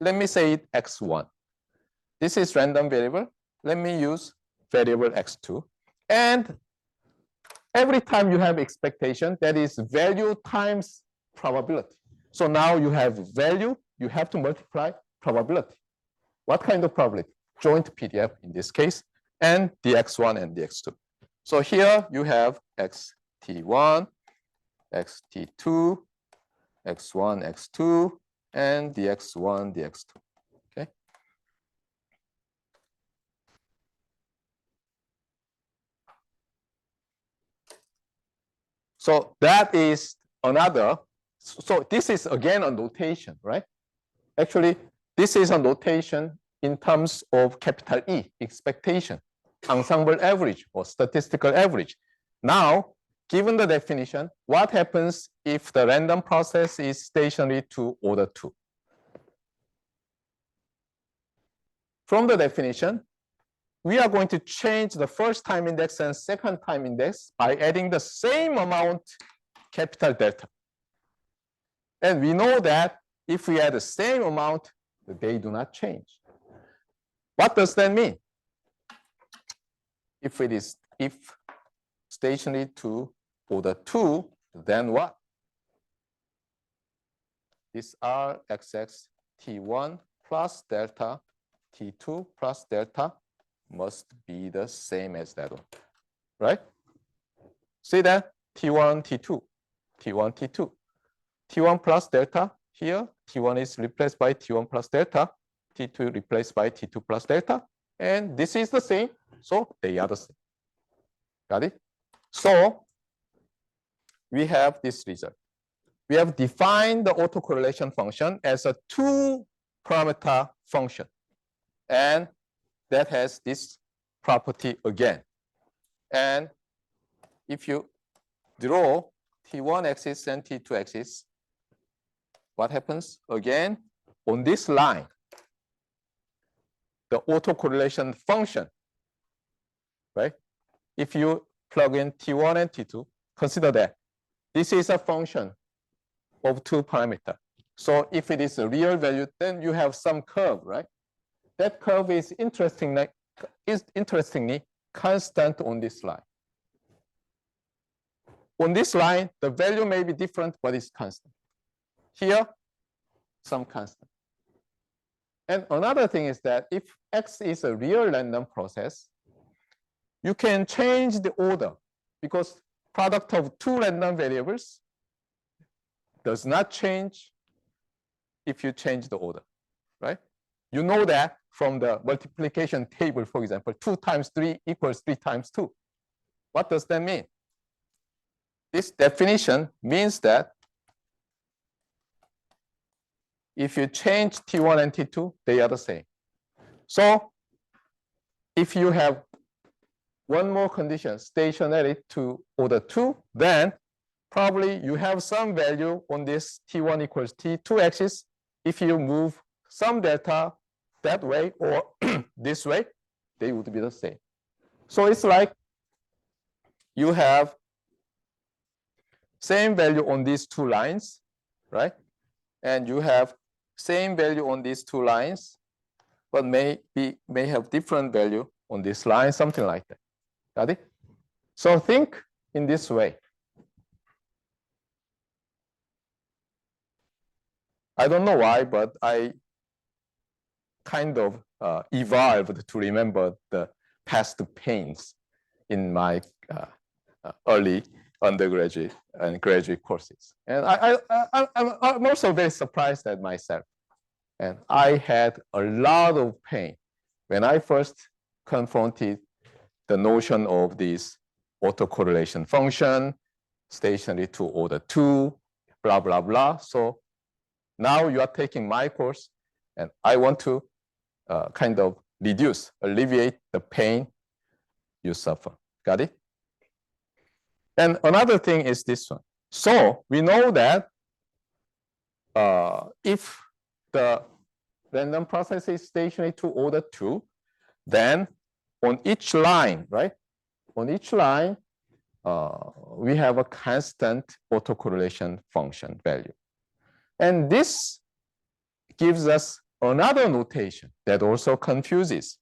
let me say it x1. This is random variable. Let me use variable x2. And every time you have expectation, that is value times probability. So now you have value, you have to multiply probability. What kind of probability? Joint PDF in this case, and dx1 and dx2. So here you have xt1, xt2, x1, x2, and dx1, dx2. Okay. So that is another. So this is again a notation, right? Actually, this is a notation in terms of capital E, expectation, ensemble average or statistical average. Now, given the definition, what happens if the random process is stationary to order 2? From the definition, we are going to change the first time index and second time index by adding the same amount capital delta. And we know that if we add the same amount, they do not change. What does that mean? If stationary to order 2, then what? These are xx t1 plus delta t2 plus delta must be the same as that one, right? See that? T1, T2, T1, T2. T1 plus delta here, T1 is replaced by T1 plus delta, T2 replaced by T2 plus delta, and this is the same, so they are the same. Got it? So we have this result. We have defined the autocorrelation function as a 2-parameter function, and that has this property again. And if you draw T1 axis and T2 axis, what happens? Again, on this line, the autocorrelation function, right? If you plug in T1 and T2, consider that this is a function of 2 parameters. So if it is a real value, then you have some curve, right? That curve is interestingly constant on this line. On this line, the value may be different, but it's constant. Here, some constant. And another thing is that if X is a real random process, you can change the order because product of 2 random variables does not change if you change the order, right? You know that from the multiplication table, for example, 2 times 3 equals 3 times 2. What does that mean? This definition means that if you change T1 and T2, they are the same. So if you have one more condition, stationary to order 2, then probably you have some value on this T1 equals T2 axis if you move some delta that way or this way. they would be the same. So it's like you have same value on these two lines, right? And you have same value on these two lines, but may have different value on this line, something like that. Got it? So think in this way. I don't know why, but I kind of evolved to remember the past pains in my early undergraduate and graduate courses. And I'm also very surprised at myself. And I had a lot of pain when I first confronted the notion of this autocorrelation function, stationary to order 2, blah, blah, blah. So now you are taking my course, and I want to kind of alleviate the pain you suffer. Got it? And another thing is this one. So we know that if the random process is stationary to order 2, then on each line, right? On each line, we have a constant autocorrelation function value. And this gives us another notation that also confuses.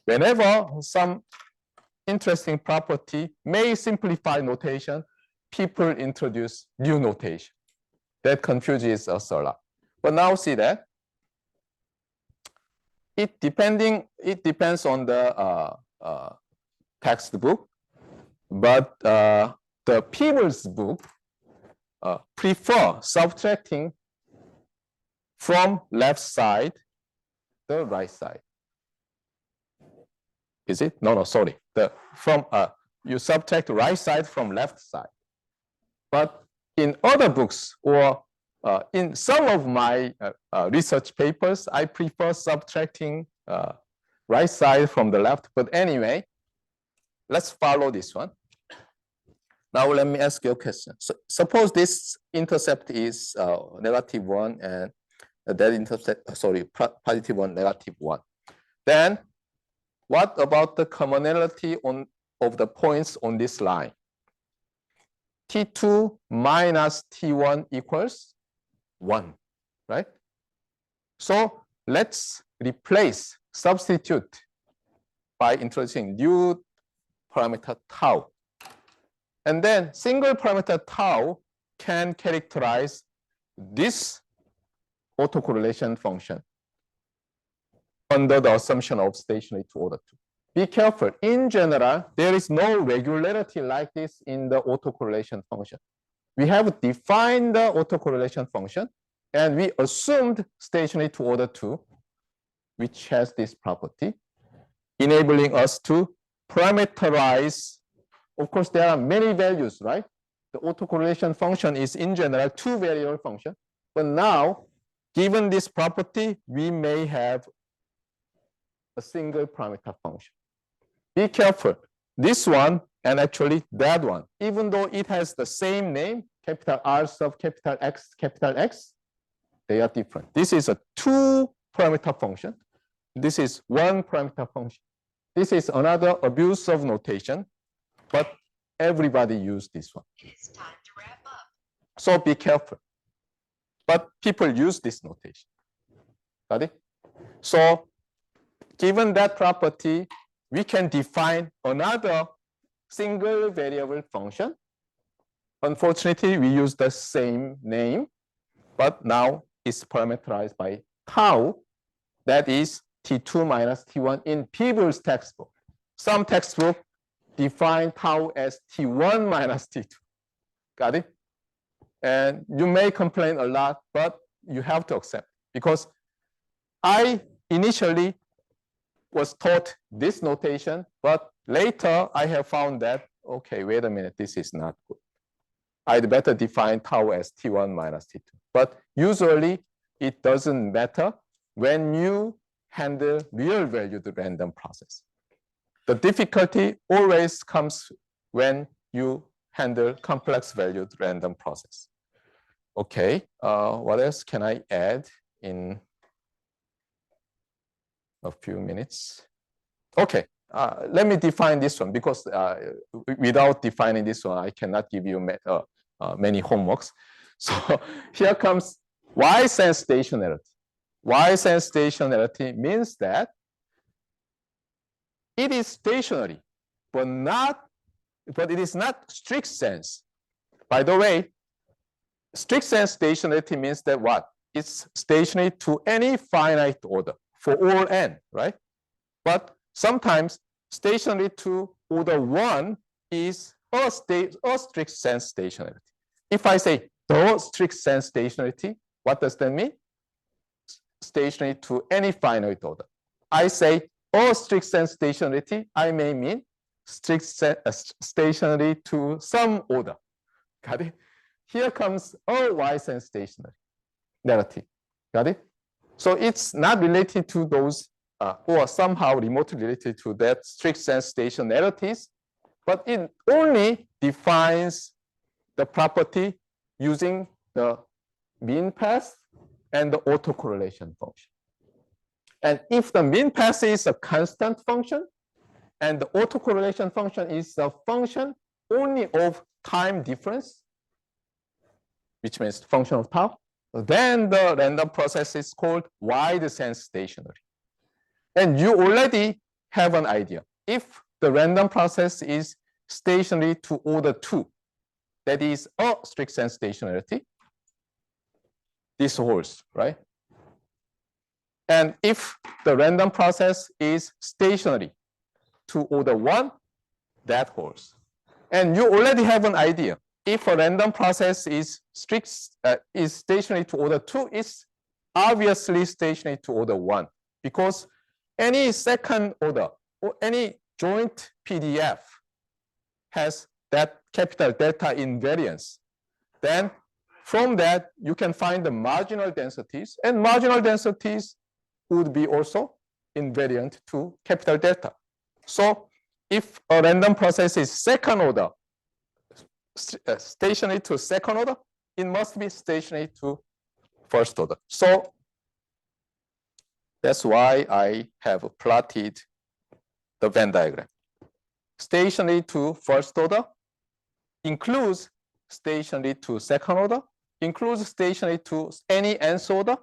Whenever some interesting property may simplify notation, people introduce new notation. That confuses us a lot. But now see that it depends on the textbook, but the Peebles book prefer subtracting from left side the right side. Is it? No, sorry. You subtract right side from left side. But in other books or in some of my research papers, I prefer subtracting right side from the left. But anyway, let's follow this one. Now let me ask you a question. So suppose this intercept is -1 and that intercept, positive 1, -1. Then what about the commonality of the points on this line? T2 minus T1 equals 1, right? So let's substitute by introducing new parameter tau. And then single parameter tau can characterize this autocorrelation function under the assumption of stationary to order 2. Be careful. In general, there is no regularity like this in the autocorrelation function. We have defined the autocorrelation function, and we assumed stationary to order 2, which has this property, enabling us to parameterize. Of course, there are many values, right? The autocorrelation function is, in general, 2-variable function. But now, given this property, we may have a single parameter function. Be careful. This one and actually that one, even though it has the same name, capital R sub capital X, they are different. This is a 2-parameter function. This is 1-parameter function. This is another abuse of notation, but everybody uses this one. It's time to wrap up. So be careful. But people use this notation. Got it? So given that property, we can define another single variable function. Unfortunately, we use the same name, but now it's parameterized by tau. That is T2 minus T1 in Peebles' textbook. Some textbook define tau as T1 minus T2. Got it? And you may complain a lot, but you have to accept, because I initially was taught this notation, but later I have found that, okay, wait a minute, this is not good. I'd better define tau as T1 minus T2. But usually it doesn't matter when you handle real-valued random process. The difficulty always comes when you handle complex-valued random process. Okay, what else can I add in a few minutes? Okay, let me define this one because without defining this one, I cannot give you many homeworks. So here comes Y-sense stationarity. Y-sense stationarity means that it is stationary, but it is not strict sense. By the way, strict sense stationarity means that what? It's stationary to any finite order for all n, right? But sometimes stationary to order 1 is a strict sense stationarity. If I say the strict sense stationarity, what does that mean? Stationary to any finite order. I say a strict sense stationarity, I may mean stationary to some order. Got it? Here comes a Y-sense stationarity. Got it? So it's not related to those or somehow remotely related to that strict sense stationarities, but it only defines the property using the mean path and the autocorrelation function. And if the mean path is a constant function and the autocorrelation function is a function only of time difference, which means function of tau, then the random process is called wide sense stationary. And you already have an idea. If the random process is stationary to order 2, that is a strict sense stationarity, this holds, right? And if the random process is stationary to order 1, that holds. And you already have an idea. If a random process is stationary to order 2, it's obviously stationary to order 1 because any second order or any joint PDF has that capital delta invariance. Then from that, you can find the marginal densities, and marginal densities would be also invariant to capital delta. So if a random process is second order, stationary to second order, it must be stationary to first order. So that's why I have plotted the Venn diagram. Stationary to first order includes stationary to second order, includes stationary to any nth order,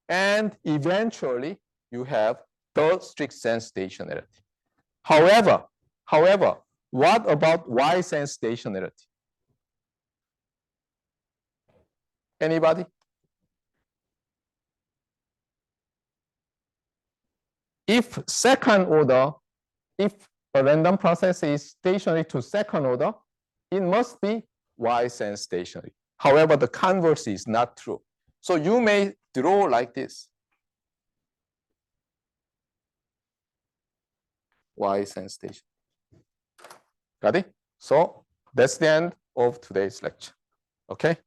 and eventually you have the strict sense stationarity. However, what about Y-sense stationarity? Anybody? If second order, if a random process is stationary to second order, it must be Y-sense stationary. However, the converse is not true. So you may draw like this. Y-sense stationary. Got it? So that's the end of today's lecture. Okay?